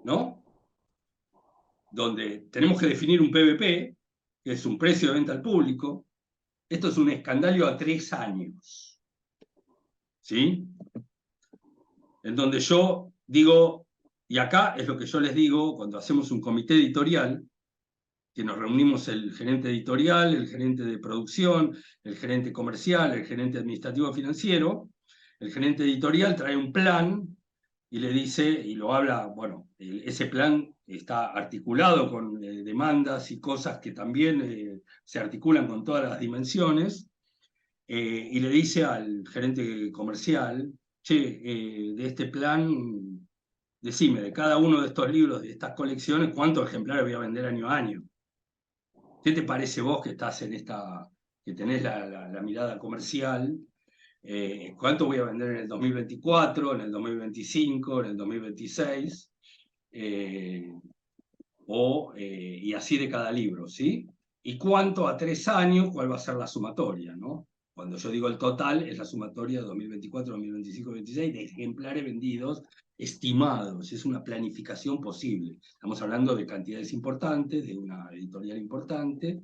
¿no? Donde tenemos que definir un PVP, que es un precio de venta al público. Esto es un escandalio a 3 años, ¿sí? En donde yo digo, y acá es lo que yo les digo cuando hacemos un comité editorial, que nos reunimos el gerente editorial, el gerente de producción, el gerente comercial, el gerente administrativo financiero. El gerente editorial trae un plan y le dice, y lo habla, bueno, ese plan está articulado con demandas y cosas que también se articulan con todas las dimensiones, y le dice al gerente comercial, che, de este plan, decime, de cada uno de estos libros, de estas colecciones, ¿cuántos ejemplares voy a vender año a año? ¿Qué te parece vos que estás en esta, que tenés la mirada comercial? ¿Cuánto voy a vender en el 2024, en el 2025, en el 2026? Y así de cada libro, ¿sí? ¿Y cuánto a 3 años, cuál va a ser la sumatoria, ¿no? Cuando yo digo el total, es la sumatoria de 2024, 2025, 2026 de ejemplares vendidos estimados. Es una planificación posible. Estamos hablando de cantidades importantes, de una editorial importante,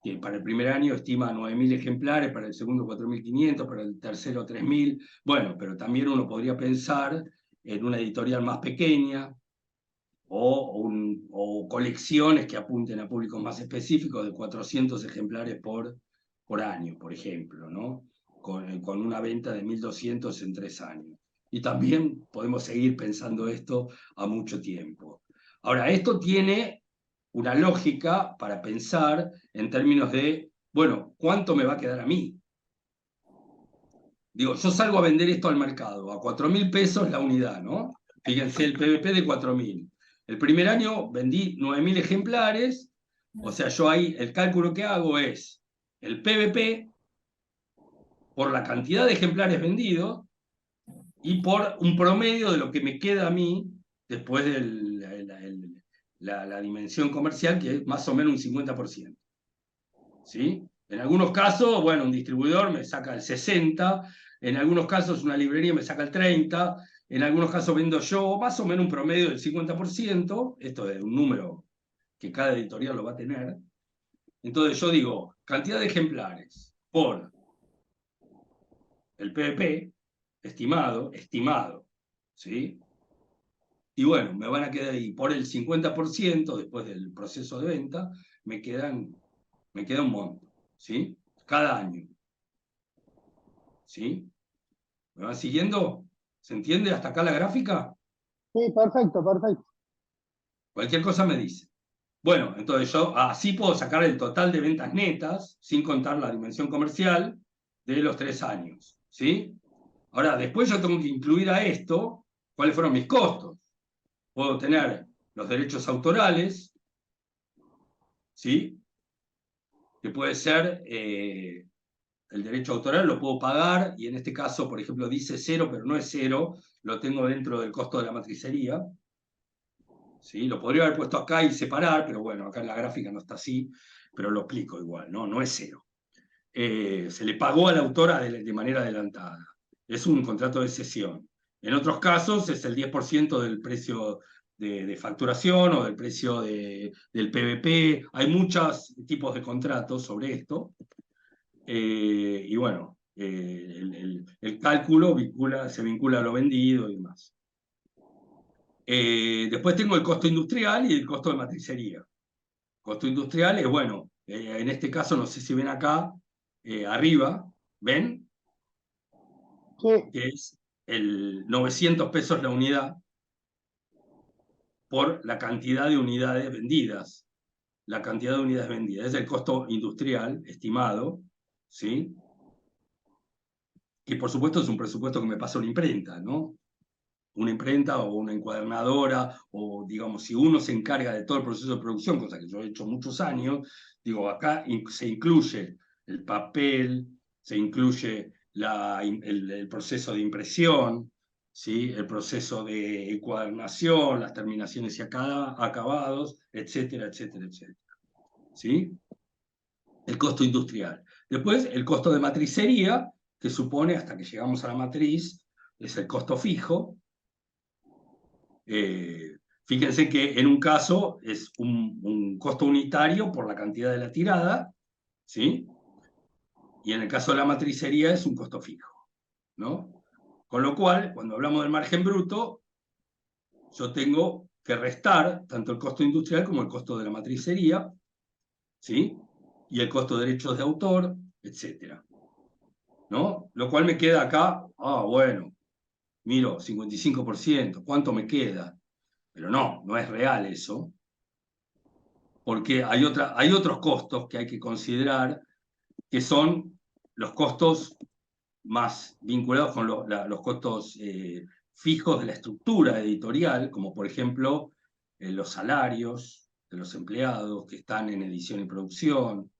que para el primer año estima 9.000 ejemplares, para el segundo 4.500, para el tercero 3.000. Bueno, pero también uno podría pensar en una editorial más pequeña, o colecciones que apunten a públicos más específicos de 400 ejemplares por año, por ejemplo, ¿no? Con una venta de 1.200 en 3 años. Y también podemos seguir pensando esto a mucho tiempo. Ahora, esto tiene una lógica para pensar en términos de, bueno, ¿cuánto me va a quedar a mí? Digo, yo salgo a vender esto al mercado, a 4.000 pesos la unidad, ¿no? Fíjense, el PVP de 4.000. El primer año vendí 9.000 ejemplares, o sea, yo ahí el cálculo que hago es el PVP por la cantidad de ejemplares vendidos y por un promedio de lo que me queda a mí después de la dimensión comercial, que es más o menos un 50%. ¿Sí? En algunos casos, bueno, un distribuidor me saca el 60%, en algunos casos una librería me saca el 30%, en algunos casos vendo yo más o menos un promedio del 50%, esto es un número que cada editorial lo va a tener. Entonces yo digo, cantidad de ejemplares por el PVP, estimado, ¿sí? Y bueno, me van a quedar ahí por el 50% después del proceso de venta, me queda un monto, ¿sí? Cada año. ¿Sí? ¿Me van siguiendo? ¿Se entiende hasta acá la gráfica? Sí, perfecto, perfecto. Cualquier cosa me dice. Bueno, entonces yo así puedo sacar el total de ventas netas, sin contar la dimensión comercial, de los 3 años. ¿Sí? Ahora, después yo tengo que incluir a esto cuáles fueron mis costos. Puedo tener los derechos autorales, ¿sí? Que puede ser el derecho autoral, lo puedo pagar, y en este caso, por ejemplo, dice 0, pero no es 0, lo tengo dentro del costo de la matricería. ¿Sí? Lo podría haber puesto acá y separar, pero bueno, acá en la gráfica no está así, pero lo explico igual, ¿no? No es 0. Se le pagó a la autora de manera adelantada. Es un contrato de cesión. En otros casos es el 10% del precio de facturación o del precio del PVP. Hay muchos tipos de contratos sobre esto. Y bueno, el cálculo se vincula a lo vendido y demás. Después tengo el costo industrial y el costo de matricería. Costo industrial es, bueno, en este caso, no sé si ven acá, arriba, ¿ven? Sí, Que es el 900 pesos la unidad por la cantidad de unidades vendidas. La cantidad de unidades vendidas. Es el costo industrial estimado, ¿sí? Que por supuesto es un presupuesto que me pasa una imprenta, ¿no? Una imprenta o una encuadernadora, o digamos, si uno se encarga de todo el proceso de producción, cosa que yo he hecho muchos años, digo, acá se incluye el papel, se incluye el proceso de impresión, ¿sí? El proceso de encuadernación, las terminaciones y acabados, etcétera, etcétera, etcétera. ¿Sí? El costo industrial. Después, el costo de matricería, que supone, hasta que llegamos a la matriz, es el costo fijo. Fíjense que en un caso es un costo unitario por la cantidad de la tirada, ¿sí? Y en el caso de la matricería es un costo fijo, ¿no? Con lo cual, cuando hablamos del margen bruto, yo tengo que restar tanto el costo industrial como el costo de la matricería, ¿sí? Y el costo de derechos de autor, etc. ¿No? Lo cual me queda acá, bueno, miro, 55%, ¿cuánto me queda? Pero no es real eso, porque hay otros costos que hay que considerar, que son los costos más vinculados con los costos fijos de la estructura editorial, como por ejemplo los salarios de los empleados que están en edición y producción,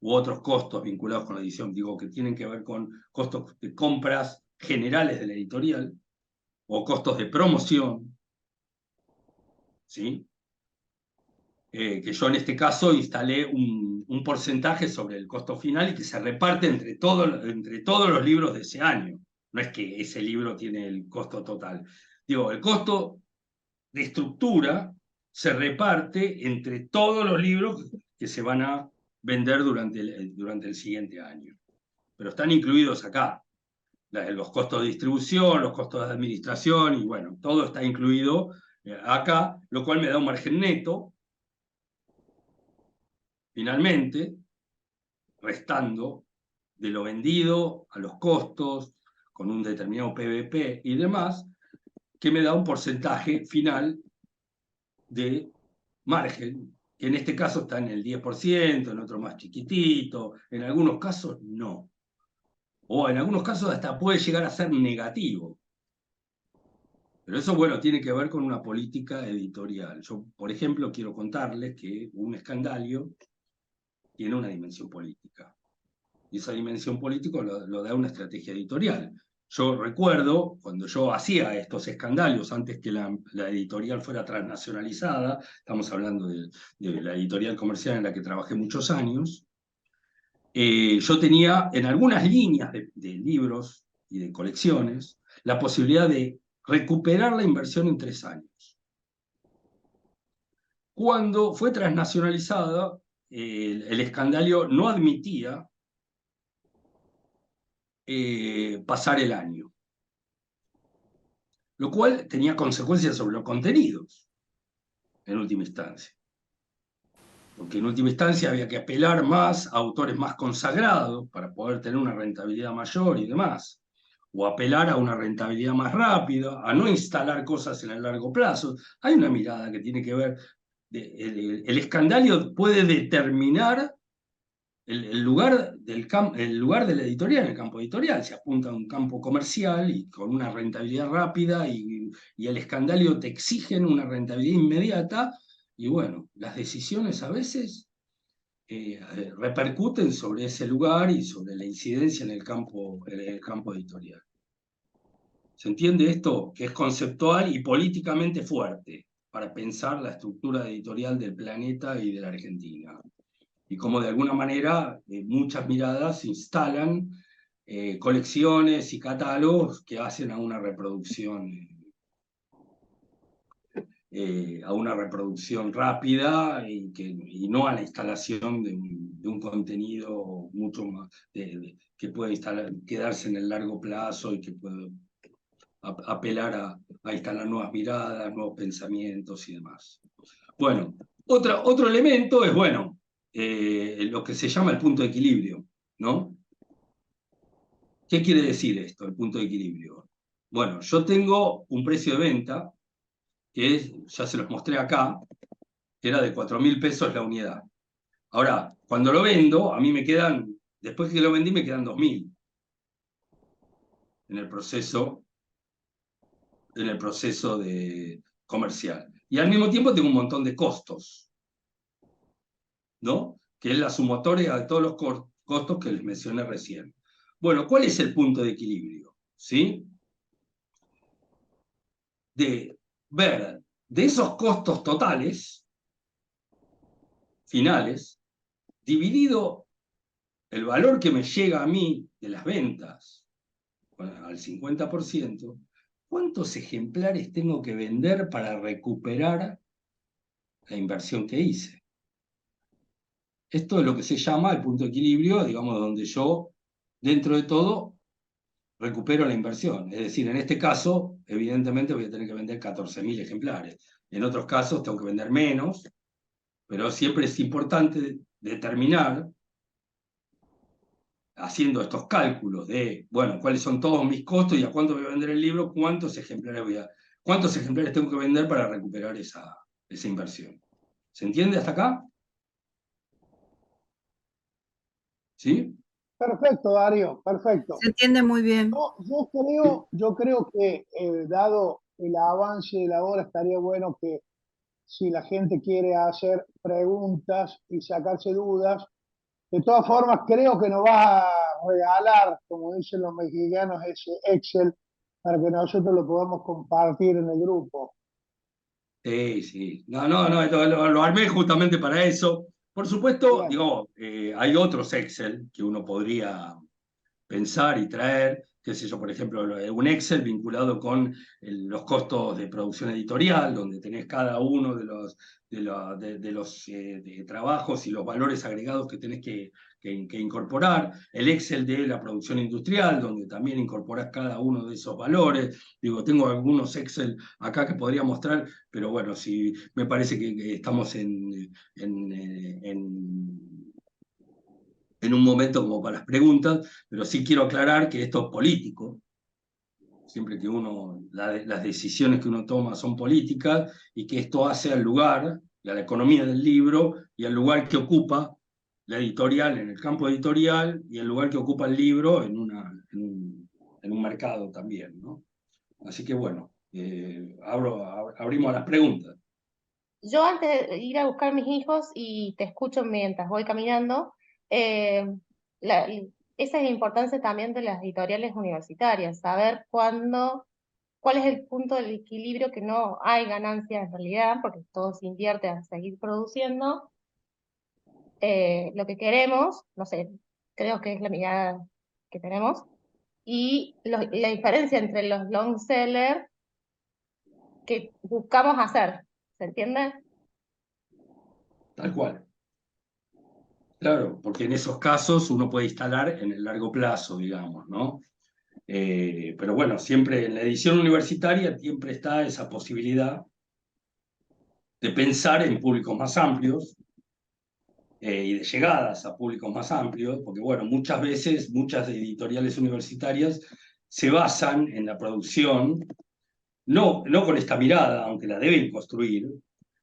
u otros costos vinculados con la edición, digo, que tienen que ver con costos de compras generales de la editorial, o costos de promoción, ¿sí? Que yo en este caso instalé un porcentaje sobre el costo final y que se reparte entre todos los libros de ese año. No es que ese libro tiene el costo total. Digo, el costo de estructura se reparte entre todos los libros que se van a vender durante el siguiente año. Pero están incluidos acá. Los costos de distribución, los costos de administración, y bueno, todo está incluido acá, lo cual me da un margen neto, finalmente, restando de lo vendido a los costos, con un determinado PVP y demás, que me da un porcentaje final de margen, que en este caso está en el 10%, en otro más chiquitito, en algunos casos no. O en algunos casos hasta puede llegar a ser negativo. Pero eso, bueno, tiene que ver con una política editorial. Yo, por ejemplo, quiero contarles que un escandalio tiene una dimensión política. Y esa dimensión política lo da una estrategia editorial. Yo recuerdo, cuando yo hacía estos escandalios, antes que la editorial fuera transnacionalizada, estamos hablando de la editorial comercial en la que trabajé muchos años, yo tenía en algunas líneas de libros y de colecciones la posibilidad de recuperar la inversión en 3 años. Cuando fue transnacionalizada, el escandalio no admitía pasar el año, lo cual tenía consecuencias sobre los contenidos, en última instancia. Porque en última instancia había que apelar más a autores más consagrados para poder tener una rentabilidad mayor y demás, o apelar a una rentabilidad más rápida, a no instalar cosas en el largo plazo. Hay una mirada que tiene que ver, el escandalio puede determinar el lugar de la editorial, en el campo editorial. Se apunta a un campo comercial y con una rentabilidad rápida y el escandalio te exigen una rentabilidad inmediata, y bueno, las decisiones a veces repercuten sobre ese lugar y sobre la incidencia en el campo editorial. ¿Se entiende esto? Que es conceptual y políticamente fuerte para pensar la estructura editorial del planeta y de la Argentina. Y como de alguna manera muchas miradas instalan colecciones y catálogos que hacen a una reproducción rápida y no a la instalación de un contenido mucho más que puede quedarse en el largo plazo y que puede apelar a instalar nuevas miradas, nuevos pensamientos y demás. Bueno, otro elemento es, bueno, lo que se llama el punto de equilibrio, ¿no? ¿Qué quiere decir esto, el punto de equilibrio? Bueno, yo tengo un precio de venta, que ya se los mostré acá, que era de 4.000 pesos la unidad. Ahora, cuando lo vendo, a mí me quedan, después que lo vendí, me quedan 2.000 en el proceso comercial. Y al mismo tiempo tengo un montón de costos, ¿no? Que es la sumatoria de todos los costos que les mencioné recién. Bueno, ¿cuál es el punto de equilibrio? ¿Sí? De ver de esos costos totales, finales, dividido el valor que me llega a mí de las ventas al 50%, ¿cuántos ejemplares tengo que vender para recuperar la inversión que hice? Esto es lo que se llama el punto de equilibrio, digamos, donde yo, dentro de todo, recupero la inversión. Es decir, en este caso, evidentemente voy a tener que vender 14.000 ejemplares. en otros casos tengo que vender menos, pero siempre es importante determinar, haciendo estos cálculos de, bueno, cuáles son todos mis costos y a cuánto voy a vender el libro, cuántos ejemplares tengo que vender para recuperar esa inversión. ¿Se entiende hasta acá? ¿Sí? Perfecto, Darío, perfecto. Se entiende muy bien. Yo creo que dado el avance de la hora, estaría bueno que si la gente quiere hacer preguntas y sacarse dudas, de todas formas creo que nos va a regalar, como dicen los mexicanos, ese Excel para que nosotros lo podamos compartir en el grupo. Sí, sí. No, lo armé justamente para eso. Por supuesto, Bien, digo, hay otros Excel que uno podría pensar y traer, qué sé yo, por ejemplo, un Excel vinculado con los costos de producción editorial, donde tenés cada uno de los de trabajos y los valores agregados que tenés que incorporar, el Excel de la producción industrial, donde también incorporás cada uno de esos valores. Digo, tengo algunos Excel acá que podría mostrar, pero bueno, si me parece que estamos en un momento como para las preguntas, pero sí quiero aclarar que esto es político, siempre que las decisiones que uno toma son políticas, y que esto hace al lugar, y a la economía del libro, y al lugar que ocupa la editorial en el campo editorial, y el lugar que ocupa el libro en un mercado también, ¿no? Así que bueno, abrimos a las preguntas. Yo antes de ir a buscar a mis hijos y te escucho mientras voy caminando, eh, la- esa es la importancia también de las editoriales universitarias, saber cuál es el punto del equilibrio, que no hay ganancias en realidad, porque todo se invierte a seguir produciendo. Lo que queremos, no sé, creo que es la mirada que tenemos, y la diferencia entre los long sellers que buscamos hacer, ¿se entiende? Tal cual. Claro, porque en esos casos uno puede instalar en el largo plazo, digamos, ¿no? Pero bueno, siempre en la edición universitaria siempre está esa posibilidad de pensar en públicos más amplios, y de llegadas a públicos más amplios, porque bueno, muchas veces muchas editoriales universitarias se basan en la producción, no con esta mirada, aunque la deben construir,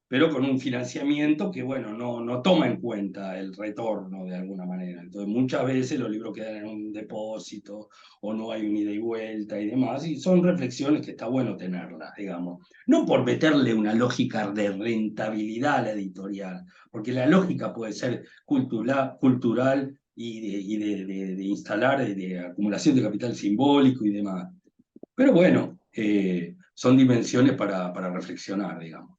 pero con un financiamiento que, bueno, no toma en cuenta el retorno de alguna manera. Entonces, muchas veces los libros quedan en un depósito o no hay un ida y vuelta y demás, y son reflexiones que está bueno tenerlas, digamos. No por meterle una lógica de rentabilidad a la editorial, porque la lógica puede ser cultural y de instalar, de acumulación de capital simbólico y demás. Pero bueno, son dimensiones para reflexionar, digamos.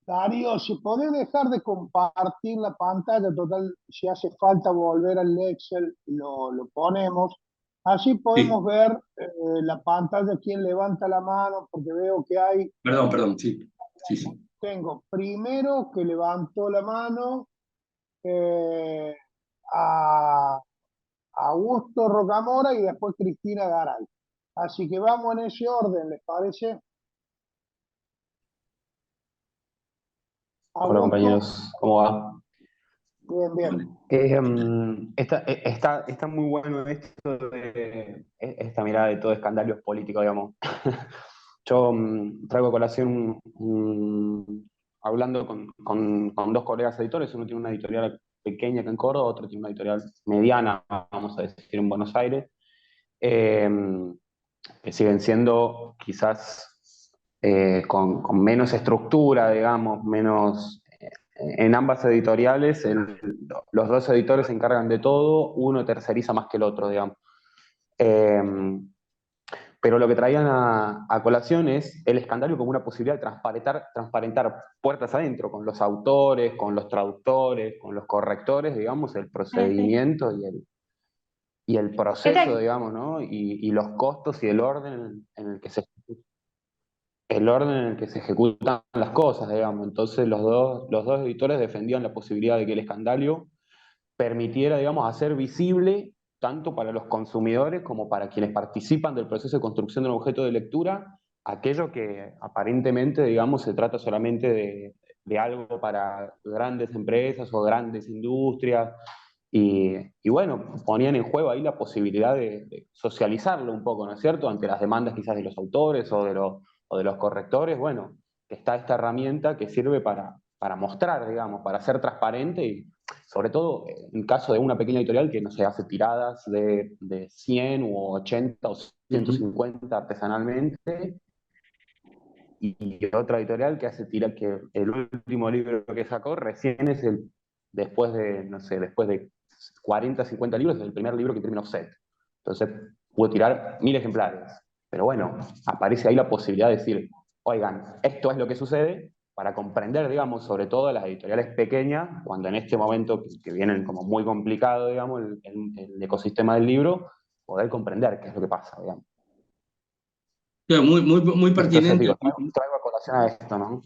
Darío, si podés dejar de compartir la pantalla, total, si hace falta volver al Excel, lo ponemos. Así Sí. podemos ver la pantalla, quién levanta la mano, porque veo que hay, Perdón, sí, sí, sí. tengo primero que levantó la mano eh, a Augusto Rocamora y después Cristina Garay. Así que vamos en ese orden, ¿les parece? Hola Augusto, compañeros, ¿cómo va? bien, bien. Bueno, Está muy bueno esto de esta mirada de todo escándalo político, digamos. Yo traigo a colación, hablando con dos colegas editores. Uno tiene una editorial pequeña acá en Córdoba, otro tiene una editorial mediana, vamos a decir, en Buenos Aires, eh, que siguen siendo quizás con menos estructura, digamos, menos. En ambas editoriales, los dos editores se encargan de todo, uno terceriza más que el otro, digamos. Eh, pero lo que traían a colación es el escándalo como una posibilidad de transparentar puertas adentro, con los autores, con los traductores, con los correctores, digamos, el Sí. procedimiento y el proceso, Esta- digamos, ¿no? Y los costos y el orden en el que se ejecutan las cosas, digamos. Entonces los dos editores defendían la posibilidad de que el escándalo permitiera, digamos, hacer visible tanto para los consumidores como para quienes participan del proceso de construcción de un objeto de lectura, aquello que aparentemente, digamos, se trata solamente de algo para grandes empresas o grandes industrias. Y bueno, ponían en juego ahí la posibilidad de socializarlo un poco, ¿no es cierto? Ante las demandas quizás de los autores o de los correctores, bueno, está esta herramienta que sirve para mostrar, digamos, para ser transparente y sobre todo en caso de una pequeña editorial que no se hace tiradas de 100 u 80 o 150 artesanalmente, y otra editorial que hace tira que el último libro que sacó recién es después de, no sé, después de 40, 50 libros, es el primer libro que terminó offset. Entonces pudo tirar 1000 ejemplares. Pero bueno, aparece ahí la posibilidad de decir, oigan, esto es lo que sucede, para comprender, digamos, sobre todo las editoriales pequeñas, cuando en este momento que vienen como muy complicado, digamos, el ecosistema del libro, poder comprender qué es lo que pasa, digamos. Claro, muy Entonces pertinente. digo, traigo a colación a esto, ¿no?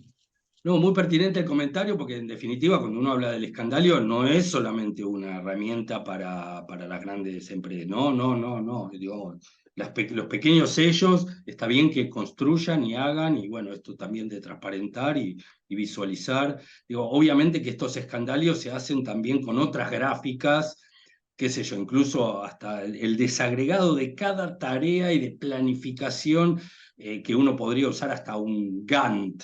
No, muy pertinente el comentario, porque en definitiva, cuando uno habla del escandalio, no es solamente una herramienta para las grandes empresas. No, no, no, no. Digo, los pequeños sellos, está bien que construyan y hagan, y bueno, esto también de transparentar y visualizar. Digo, obviamente que estos escandalios se hacen también con otras gráficas, qué sé yo, incluso hasta el desagregado de cada tarea y de planificación, que uno podría usar hasta un Gantt,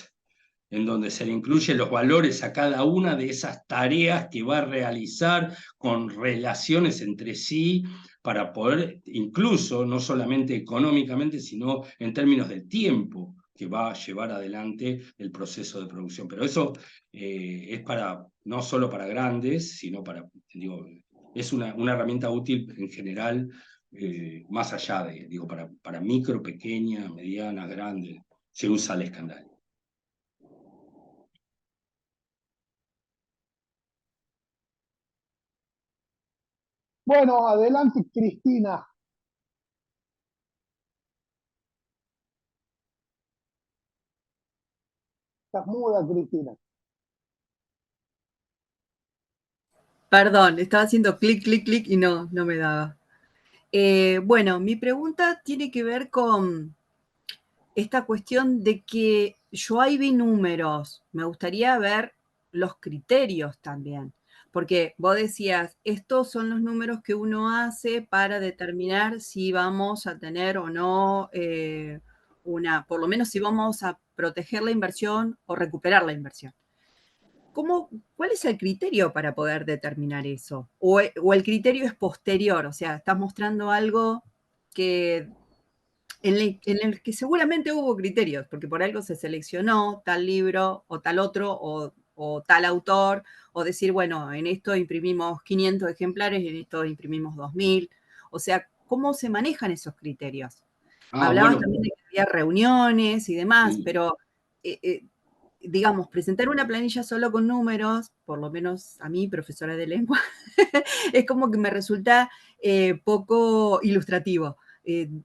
en donde se le incluyen los valores a cada una de esas tareas que va a realizar con relaciones entre sí para poder, incluso, no solamente económicamente, sino en términos del tiempo que va a llevar adelante el proceso de producción. Pero eso es para, no solo para grandes, sino para, digo, es una herramienta útil en general, más allá de, digo, para micro, pequeña, mediana, grande, se usa el escándalo. Bueno, adelante, Cristina. Estás muda, Cristina. Perdón, estaba haciendo clic, clic, clic y no me daba. Bueno, mi pregunta tiene que ver con esta cuestión de que yo ahí vi números, me gustaría ver los criterios también, porque vos decías, estos son los números que uno hace para determinar si vamos a tener o no por lo menos si vamos a proteger la inversión o recuperar la inversión. ¿Cuál es el criterio para poder determinar eso? ¿O el criterio es posterior? O sea, estás mostrando algo que en el que seguramente hubo criterios, porque por algo se seleccionó tal libro o tal otro o tal autor, o decir, bueno, en esto imprimimos 500 ejemplares, en esto imprimimos 2000. O sea, ¿cómo se manejan esos criterios? Hablabas Bueno, también de que había reuniones y demás, sí. pero digamos, presentar una planilla solo con números, por lo menos a mí, profesora de lengua, es como que me resulta poco ilustrativo.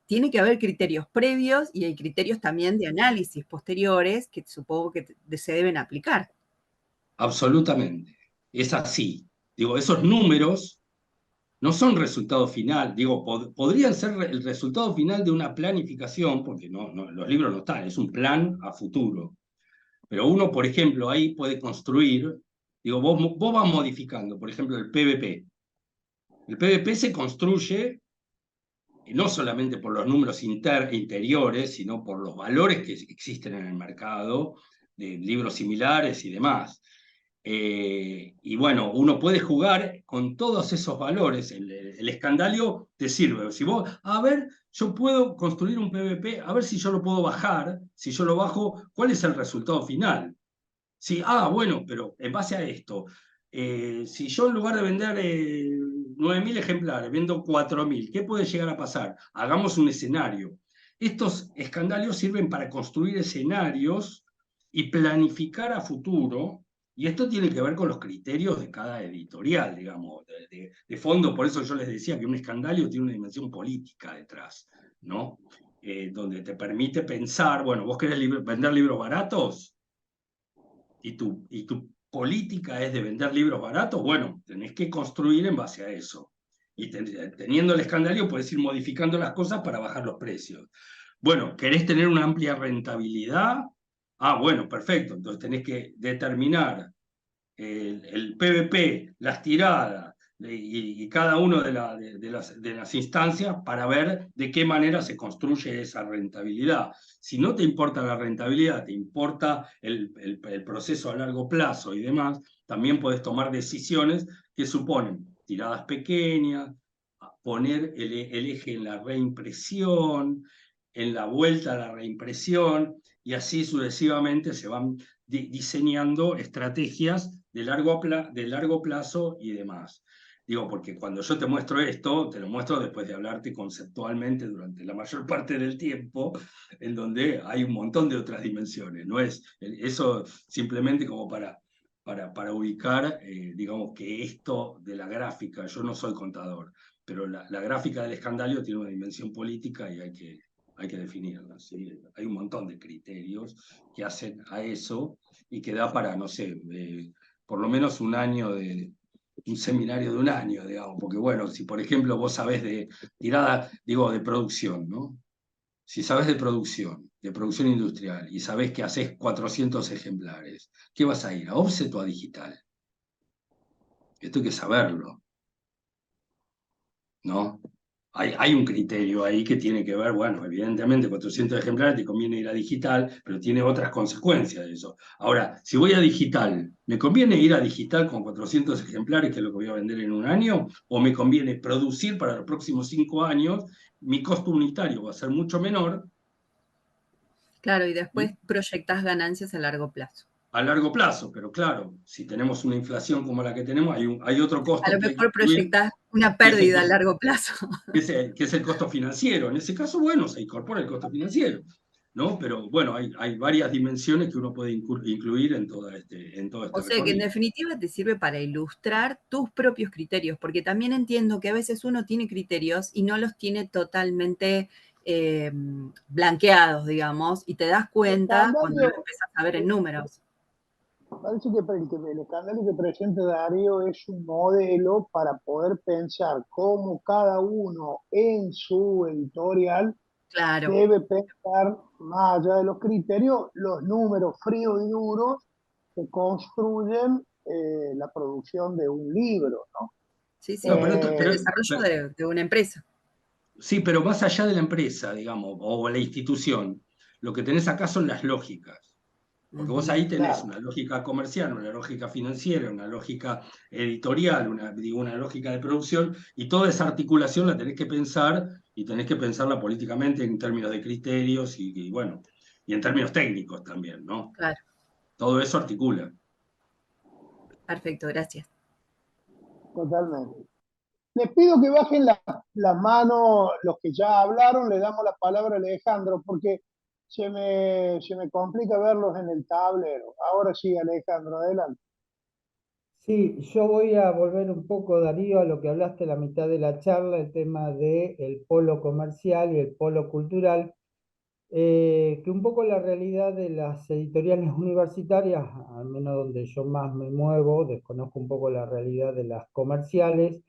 Tiene que haber criterios previos y hay criterios también de análisis posteriores que supongo que se deben aplicar. Absolutamente. Es así. Digo, esos números no son resultado final. Digo, podrían ser el resultado final de una planificación, porque los libros no están, es un plan a futuro. Pero uno, por ejemplo, ahí puede construir, digo, vos vas modificando, por ejemplo, el PVP. El PVP se construye no solamente por los números interiores, sino por los valores que existen en el mercado, de libros similares y demás. Y bueno, uno puede jugar con todos esos valores. El escandalio te sirve. Si vos, a ver, yo puedo construir un PVP, a ver si yo lo puedo bajar. Si yo lo bajo, ¿cuál es el resultado final? Sí, bueno, pero en base a esto, si yo en lugar de vender 9.000 ejemplares, vendo 4.000, ¿qué puede llegar a pasar? Hagamos un escenario. Estos escandalios sirven para construir escenarios y planificar a futuro, y esto tiene que ver con los criterios de cada editorial, digamos, de fondo. Por eso yo les decía que un escandalio tiene una dimensión política detrás, ¿no? Donde te permite pensar, bueno, ¿vos querés vender libros baratos? Y tu política es de vender libros baratos, bueno, tenés que construir en base a eso. Y teniendo el escandalio puedes ir modificando las cosas para bajar los precios. Bueno, ¿querés tener una amplia rentabilidad? Ah, bueno, perfecto. Entonces tenés que determinar el PVP, las tiradas y cada uno de las instancias para ver de qué manera se construye esa rentabilidad. Si no te importa la rentabilidad, te importa el proceso a largo plazo y demás, también puedes tomar decisiones que suponen tiradas pequeñas, poner el eje en la reimpresión, en la vuelta a la reimpresión, y así sucesivamente se van diseñando estrategias de largo plazo y demás. Digo, porque cuando yo te muestro esto, te lo muestro después de hablarte conceptualmente durante la mayor parte del tiempo, en donde hay un montón de otras dimensiones. No es eso simplemente como para ubicar, digamos, que esto de la gráfica, yo no soy contador, pero la gráfica del escandalio tiene una dimensión política y hay que definirla. ¿Sí? Hay un montón de criterios que hacen a eso y que da para, no sé, por lo menos un seminario de un año, digamos, porque bueno, si por ejemplo vos sabés de tirada, digo, de producción, ¿no? Si sabés de producción industrial, y sabés que haces 400 ejemplares, ¿qué vas a ir? ¿A offset o a digital? Esto hay que saberlo, ¿no? Hay un criterio ahí que tiene que ver, bueno, evidentemente 400 ejemplares te conviene ir a digital, pero tiene otras consecuencias de eso. Ahora, si voy a digital, ¿me conviene ir a digital con 400 ejemplares, que es lo que voy a vender en un año? ¿O me conviene producir para los próximos 5 años? Mi costo unitario va a ser mucho menor. Claro, y después proyectás ganancias a largo plazo. A largo plazo, pero claro, si tenemos una inflación como la que tenemos, hay otro A costo lo que hay que mejor incluir, proyectás una que es el pérdida a costo, largo plazo. que es el costo financiero. En ese caso, bueno, se incorpora el costo financiero, ¿no? Pero bueno, hay varias dimensiones que uno puede incluir en en todo este O sea que en recorrido. definitiva te sirve para ilustrar tus propios criterios, porque también entiendo que a veces uno tiene criterios y no los tiene totalmente blanqueados, digamos, y te das El cuenta cuando lo escandalio, empiezas a ver en números. parece que el escándalo que presenta Darío es un modelo para poder pensar cómo cada uno en su editorial Claro, debe pensar, más allá de los criterios, los números fríos y duros que construyen la producción de un libro, ¿no? sí, sí, No, el desarrollo de una empresa. sí, pero más allá de la empresa, digamos, o la institución, lo que tenés acá son las lógicas. Porque vos ahí tenés Claro, una lógica comercial, una lógica financiera, una lógica editorial, una lógica de producción, y toda esa articulación la tenés que pensar y tenés que pensarla políticamente en términos de criterios bueno, y en términos técnicos también, ¿no? Claro, Todo eso articula. perfecto, gracias. totalmente. Les pido que bajen las manos los que ya hablaron, le damos la palabra a Alejandro, porque se me complica verlos en el tablero. Ahora sí, Alejandro, adelante. Sí, yo voy a volver un poco, Darío, a lo que hablaste a la mitad de la charla, el tema del polo comercial y el polo cultural, que un poco la realidad de las editoriales universitarias, al menos donde yo más me muevo, desconozco un poco la realidad de las comerciales.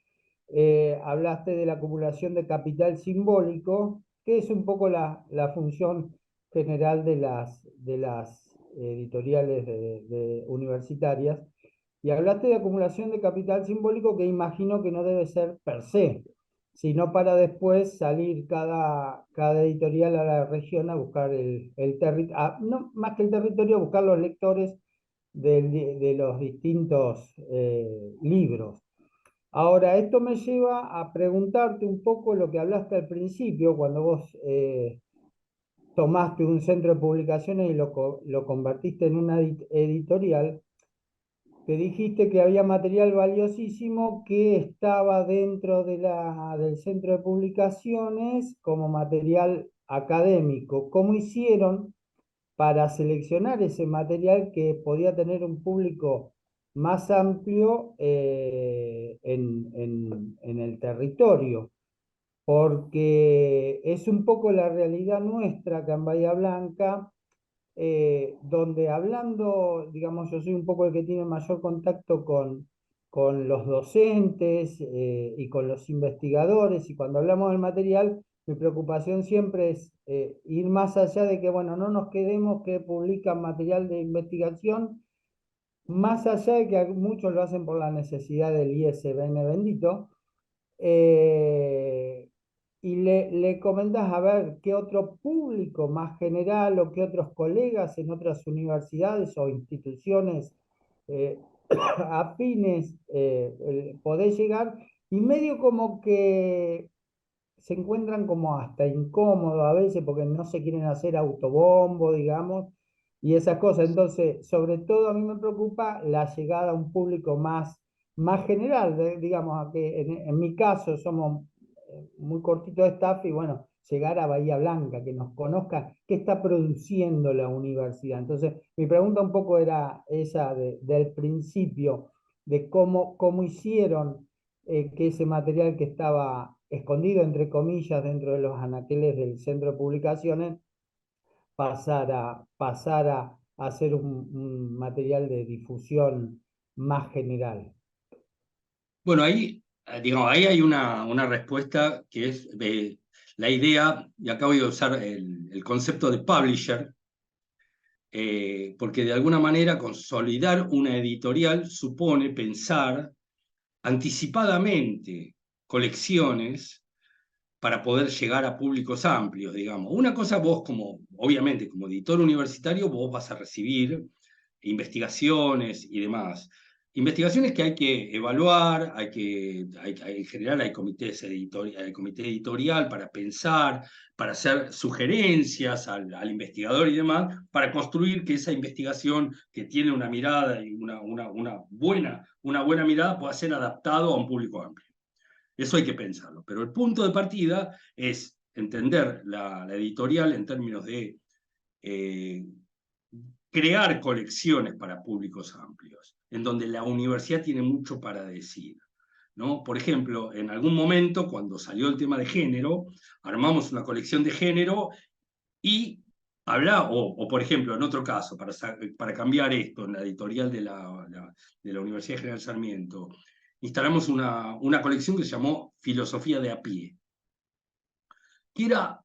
Hablaste de la acumulación de capital simbólico, que es un poco la función general de las editoriales universitarias. Y hablaste de acumulación de capital simbólico que imagino que no debe ser per se, sino para después salir cada editorial a la región a buscar el territorio, no, más que el territorio, a buscar los lectores de los distintos libros. Ahora, esto me lleva a preguntarte un poco lo que hablaste al principio, cuando vos tomaste un centro de publicaciones y lo convertiste en una editorial, que dijiste que había material valiosísimo que estaba dentro del centro de publicaciones como material académico. ¿Cómo hicieron para seleccionar ese material que podía tener un público más amplio en el territorio? Porque es un poco la realidad nuestra acá en Bahía Blanca, donde hablando, digamos, yo soy un poco el que tiene mayor contacto con con los docentes y con los investigadores, y cuando hablamos del material, mi preocupación siempre es ir más allá de que, bueno, no nos quedemos que publican material de investigación, más allá de que muchos lo hacen por la necesidad del ISBN bendito, y le comentás a ver qué otro público más general o qué otros colegas en otras universidades o instituciones afines podés llegar, y medio como que se encuentran como hasta incómodos a veces porque no se quieren hacer autobombo, digamos, y esas cosas. Entonces, sobre todo a mí me preocupa la llegada a un público más general, digamos, a que en mi caso somos muy cortito de staff y bueno, llegar a Bahía Blanca, que nos conozca qué está produciendo la universidad. Entonces, mi pregunta un poco era esa del principio, de cómo hicieron que ese material que estaba escondido, entre comillas, dentro de los anaqueles del centro de publicaciones, pasara a ser un material de difusión más general. Bueno, ahí, digamos, ahí hay una respuesta que es la idea, y acá voy a usar el concepto de publisher, porque de alguna manera consolidar una editorial supone pensar anticipadamente colecciones para poder llegar a públicos amplios, digamos. Una cosa vos obviamente, como editor universitario, vos vas a recibir investigaciones y demás. Investigaciones que hay que evaluar, en general hay comité editorial para pensar, para hacer sugerencias al investigador y demás, para construir que esa investigación que tiene una mirada y una buena mirada pueda ser adaptado a un público amplio. Eso hay que pensarlo. Pero el punto de partida es entender la editorial en términos de crear colecciones para públicos amplios, en donde la universidad tiene mucho para decir, ¿no? Por ejemplo, en algún momento, cuando salió el tema de género, armamos una colección de género y por ejemplo, en otro caso, para cambiar esto, en la editorial de la Universidad General Sarmiento, instalamos una colección que se llamó Filosofía de a pie, que era,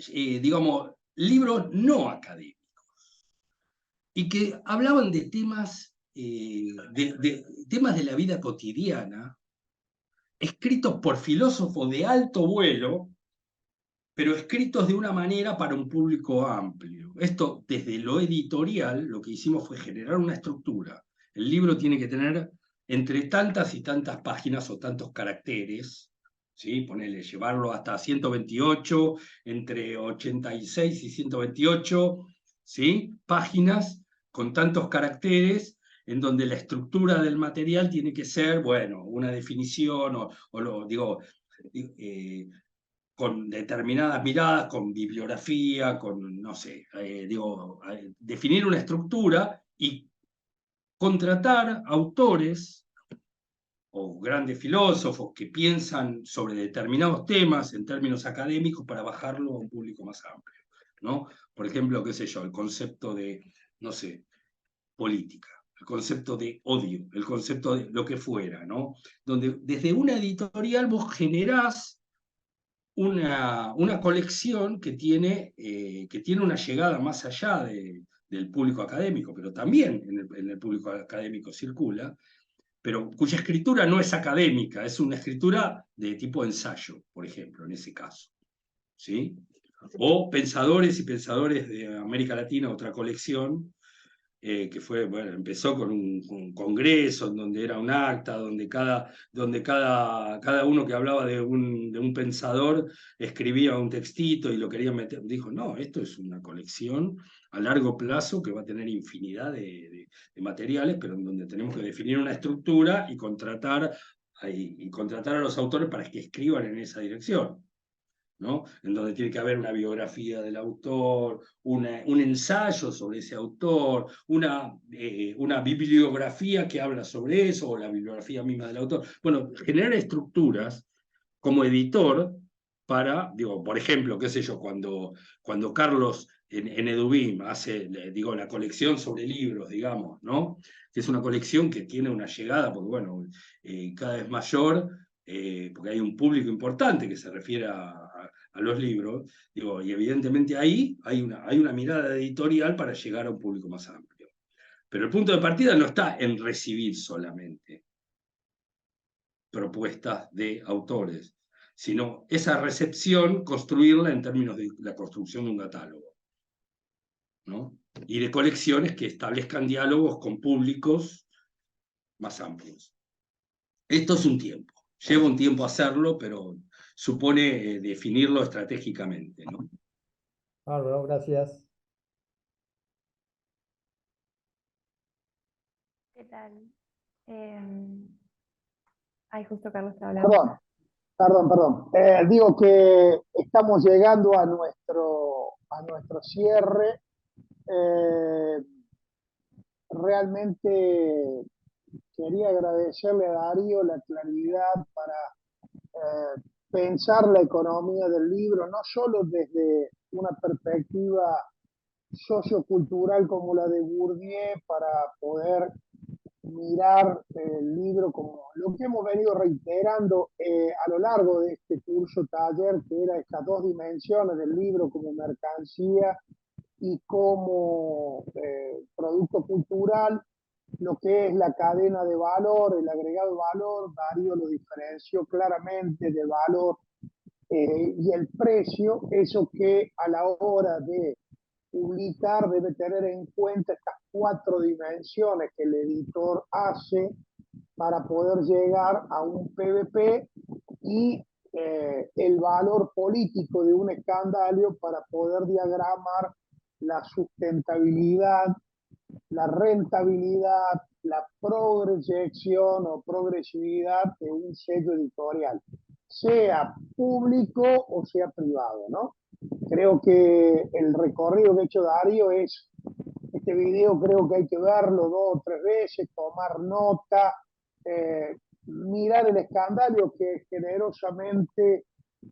digamos, libros no académicos, y que hablaban de temas, temas de la vida cotidiana, escritos por filósofos de alto vuelo, pero escritos de una manera para un público amplio. Esto, desde lo editorial, lo que hicimos fue generar una estructura. El libro tiene que tener entre tantas y tantas páginas o tantos caracteres, ¿sí? Ponele, llevarlo hasta 128, entre 86 y 128, ¿sí? Páginas con tantos caracteres, en donde la estructura del material tiene que ser, bueno, una definición, con determinadas miradas, con bibliografía, con, no sé, definir una estructura y contratar autores o grandes filósofos que piensan sobre determinados temas en términos académicos para bajarlo a un público más amplio, ¿no? Por ejemplo, qué sé yo, el concepto de, no sé, política, el concepto de odio, el concepto de lo que fuera, ¿no? Donde desde una editorial vos generás una colección que tiene una llegada más allá del público académico, pero también en el público académico circula, pero cuya escritura no es académica, es una escritura de tipo ensayo, por ejemplo, en ese caso, ¿sí? O pensadores y pensadores de América Latina, otra colección, que fue, bueno, empezó con un congreso, en donde era un acta, donde cada uno que hablaba de un pensador escribía un textito y lo quería meter. Dijo, no, esto es una colección a largo plazo que va a tener infinidad de materiales, pero en donde tenemos que definir una estructura y contratar a los autores para que escriban en esa dirección, ¿no? En donde tiene que haber una biografía del autor, un ensayo sobre ese autor, una bibliografía que habla sobre eso, o la bibliografía misma del autor. Bueno, generar estructuras como editor para, por ejemplo, qué sé yo, cuando Carlos en Edubim hace, digo, la colección sobre libros, digamos, ¿no? Que es una colección que tiene una llegada, porque bueno, cada vez mayor, porque hay un público importante que se refiere a los libros, digo, y evidentemente ahí hay una mirada editorial para llegar a un público más amplio. Pero el punto de partida no está en recibir solamente propuestas de autores, sino esa recepción, construirla en términos de la construcción de un catálogo, ¿no? Y de colecciones que establezcan diálogos con públicos más amplios. Esto es un tiempo, lleva un tiempo hacerlo, pero supone definirlo estratégicamente, ¿no? Bárbaro, gracias. ¿Qué tal? Ay, justo Carlos está hablando. Perdón. Digo que estamos llegando a nuestro cierre. Realmente quería agradecerle a Darío la claridad para pensar la economía del libro, no solo desde una perspectiva sociocultural como la de Bourdieu, para poder mirar el libro como lo que hemos venido reiterando a lo largo de este curso taller, que era estas dos dimensiones del libro como mercancía y como producto cultural, lo que es la cadena de valor, el agregado de valor. Darío lo diferenció claramente de valor y el precio, eso que a la hora de publicar debe tener en cuenta estas cuatro dimensiones que el editor hace para poder llegar a un PVP y el valor político de un escandalio para poder diagramar la sustentabilidad, la rentabilidad, la proyección o progresividad de un sello editorial, sea público o sea privado, ¿no? Creo que el recorrido que ha hecho Darío es, este video creo que hay que verlo 2 o 3 veces, tomar nota, mirar el escándalo que generosamente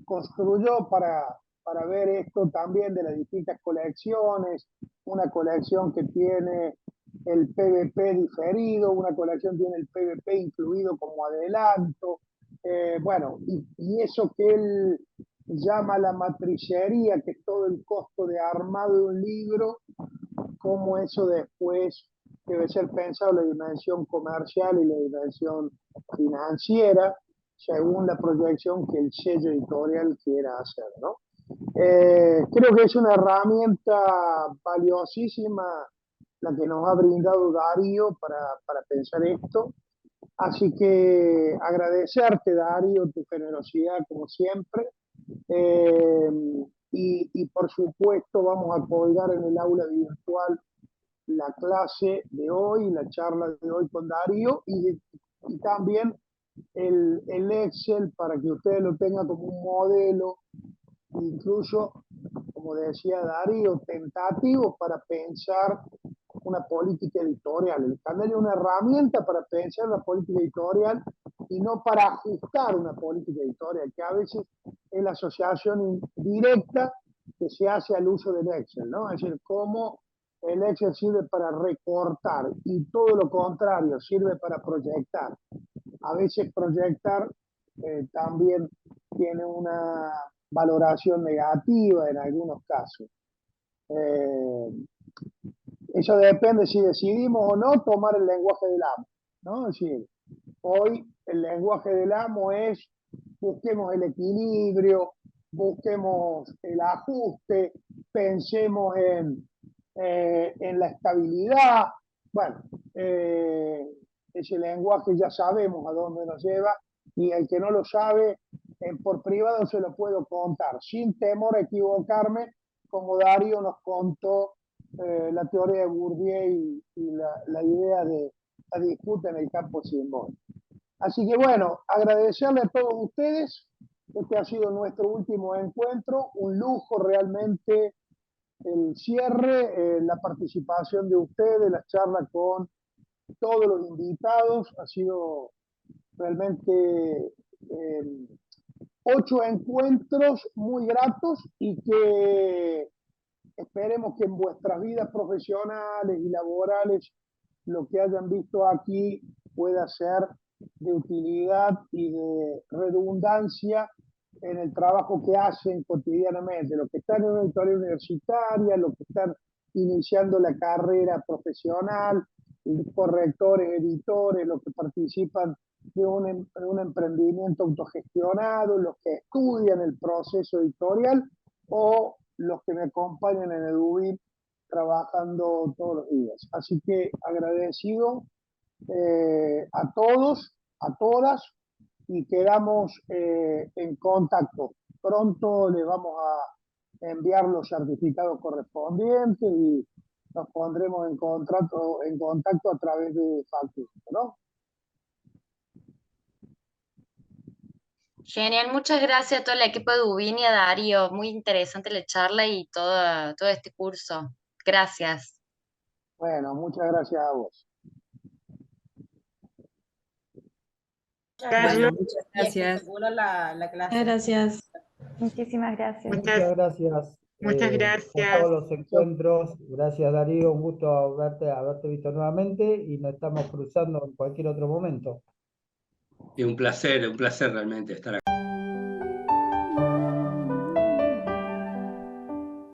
construyó para ver esto también de las distintas colecciones, una colección que tiene el PVP diferido, una colección tiene el PVP incluido como adelanto, bueno, y eso que él llama la matricería, que es todo el costo de armado de un libro, cómo eso después debe ser pensado la dimensión comercial y la dimensión financiera, según la proyección que el sello editorial quiera hacer, ¿no? Creo que es una herramienta valiosísima la que nos ha brindado Darío para pensar esto. Así que agradecerte, Darío, tu generosidad como siempre. Eh, y por supuesto vamos a colgar en el aula virtual la clase de hoy, la charla de hoy con Darío y también el Excel para que ustedes lo tengan como un modelo, incluso, como decía Darío, tentativo para pensar una política editorial. El canal es una herramienta para pensar una política editorial y no para ajustar una política editorial, que a veces es la asociación directa que se hace al uso del Excel, ¿no? Es decir, cómo el Excel sirve para recortar y todo lo contrario, sirve para proyectar. A veces proyectar también tiene una valoración negativa en algunos casos. Eso depende si decidimos o no tomar el lenguaje del amo, ¿no? Es decir, hoy el lenguaje del amo es busquemos el equilibrio, busquemos el ajuste, pensemos en la estabilidad. Bueno, ese lenguaje ya sabemos a dónde nos lleva y el que no lo sabe, por privado se lo puedo contar, sin temor a equivocarme, como Darío nos contó la teoría de Bourdieu y la idea de la disputa en el campo simbólico. Así que bueno, agradecerle a todos ustedes. Este ha sido nuestro último encuentro, un lujo realmente el cierre, la participación de ustedes, la charla con todos los invitados, ha sido realmente 8 encuentros muy gratos y que esperemos que en vuestras vidas profesionales y laborales lo que hayan visto aquí pueda ser de utilidad y de redundancia en el trabajo que hacen cotidianamente, los que están en una editorial universitaria, los que están iniciando la carrera profesional, correctores, editores, los que participan de un emprendimiento autogestionado, los que estudian el proceso editorial o los que me acompañan en EduBIT trabajando todos los días. Así que agradecido a todos, a todas, y quedamos en contacto. Pronto les vamos a enviar los certificados correspondientes y nos pondremos en contacto a través de Factus, ¿no? Genial, muchas gracias a todo el equipo de Udubín y a Darío. Muy interesante la charla y todo este curso. Gracias. Bueno, muchas gracias a vos. Bueno, muchas gracias. La clase. Gracias. Muchísimas gracias. Muchas gracias. Muchas Por gracias. todos los encuentros. Gracias, Darío. Un gusto haberte visto nuevamente y nos estamos cruzando en cualquier otro momento. Y un placer realmente estar acá.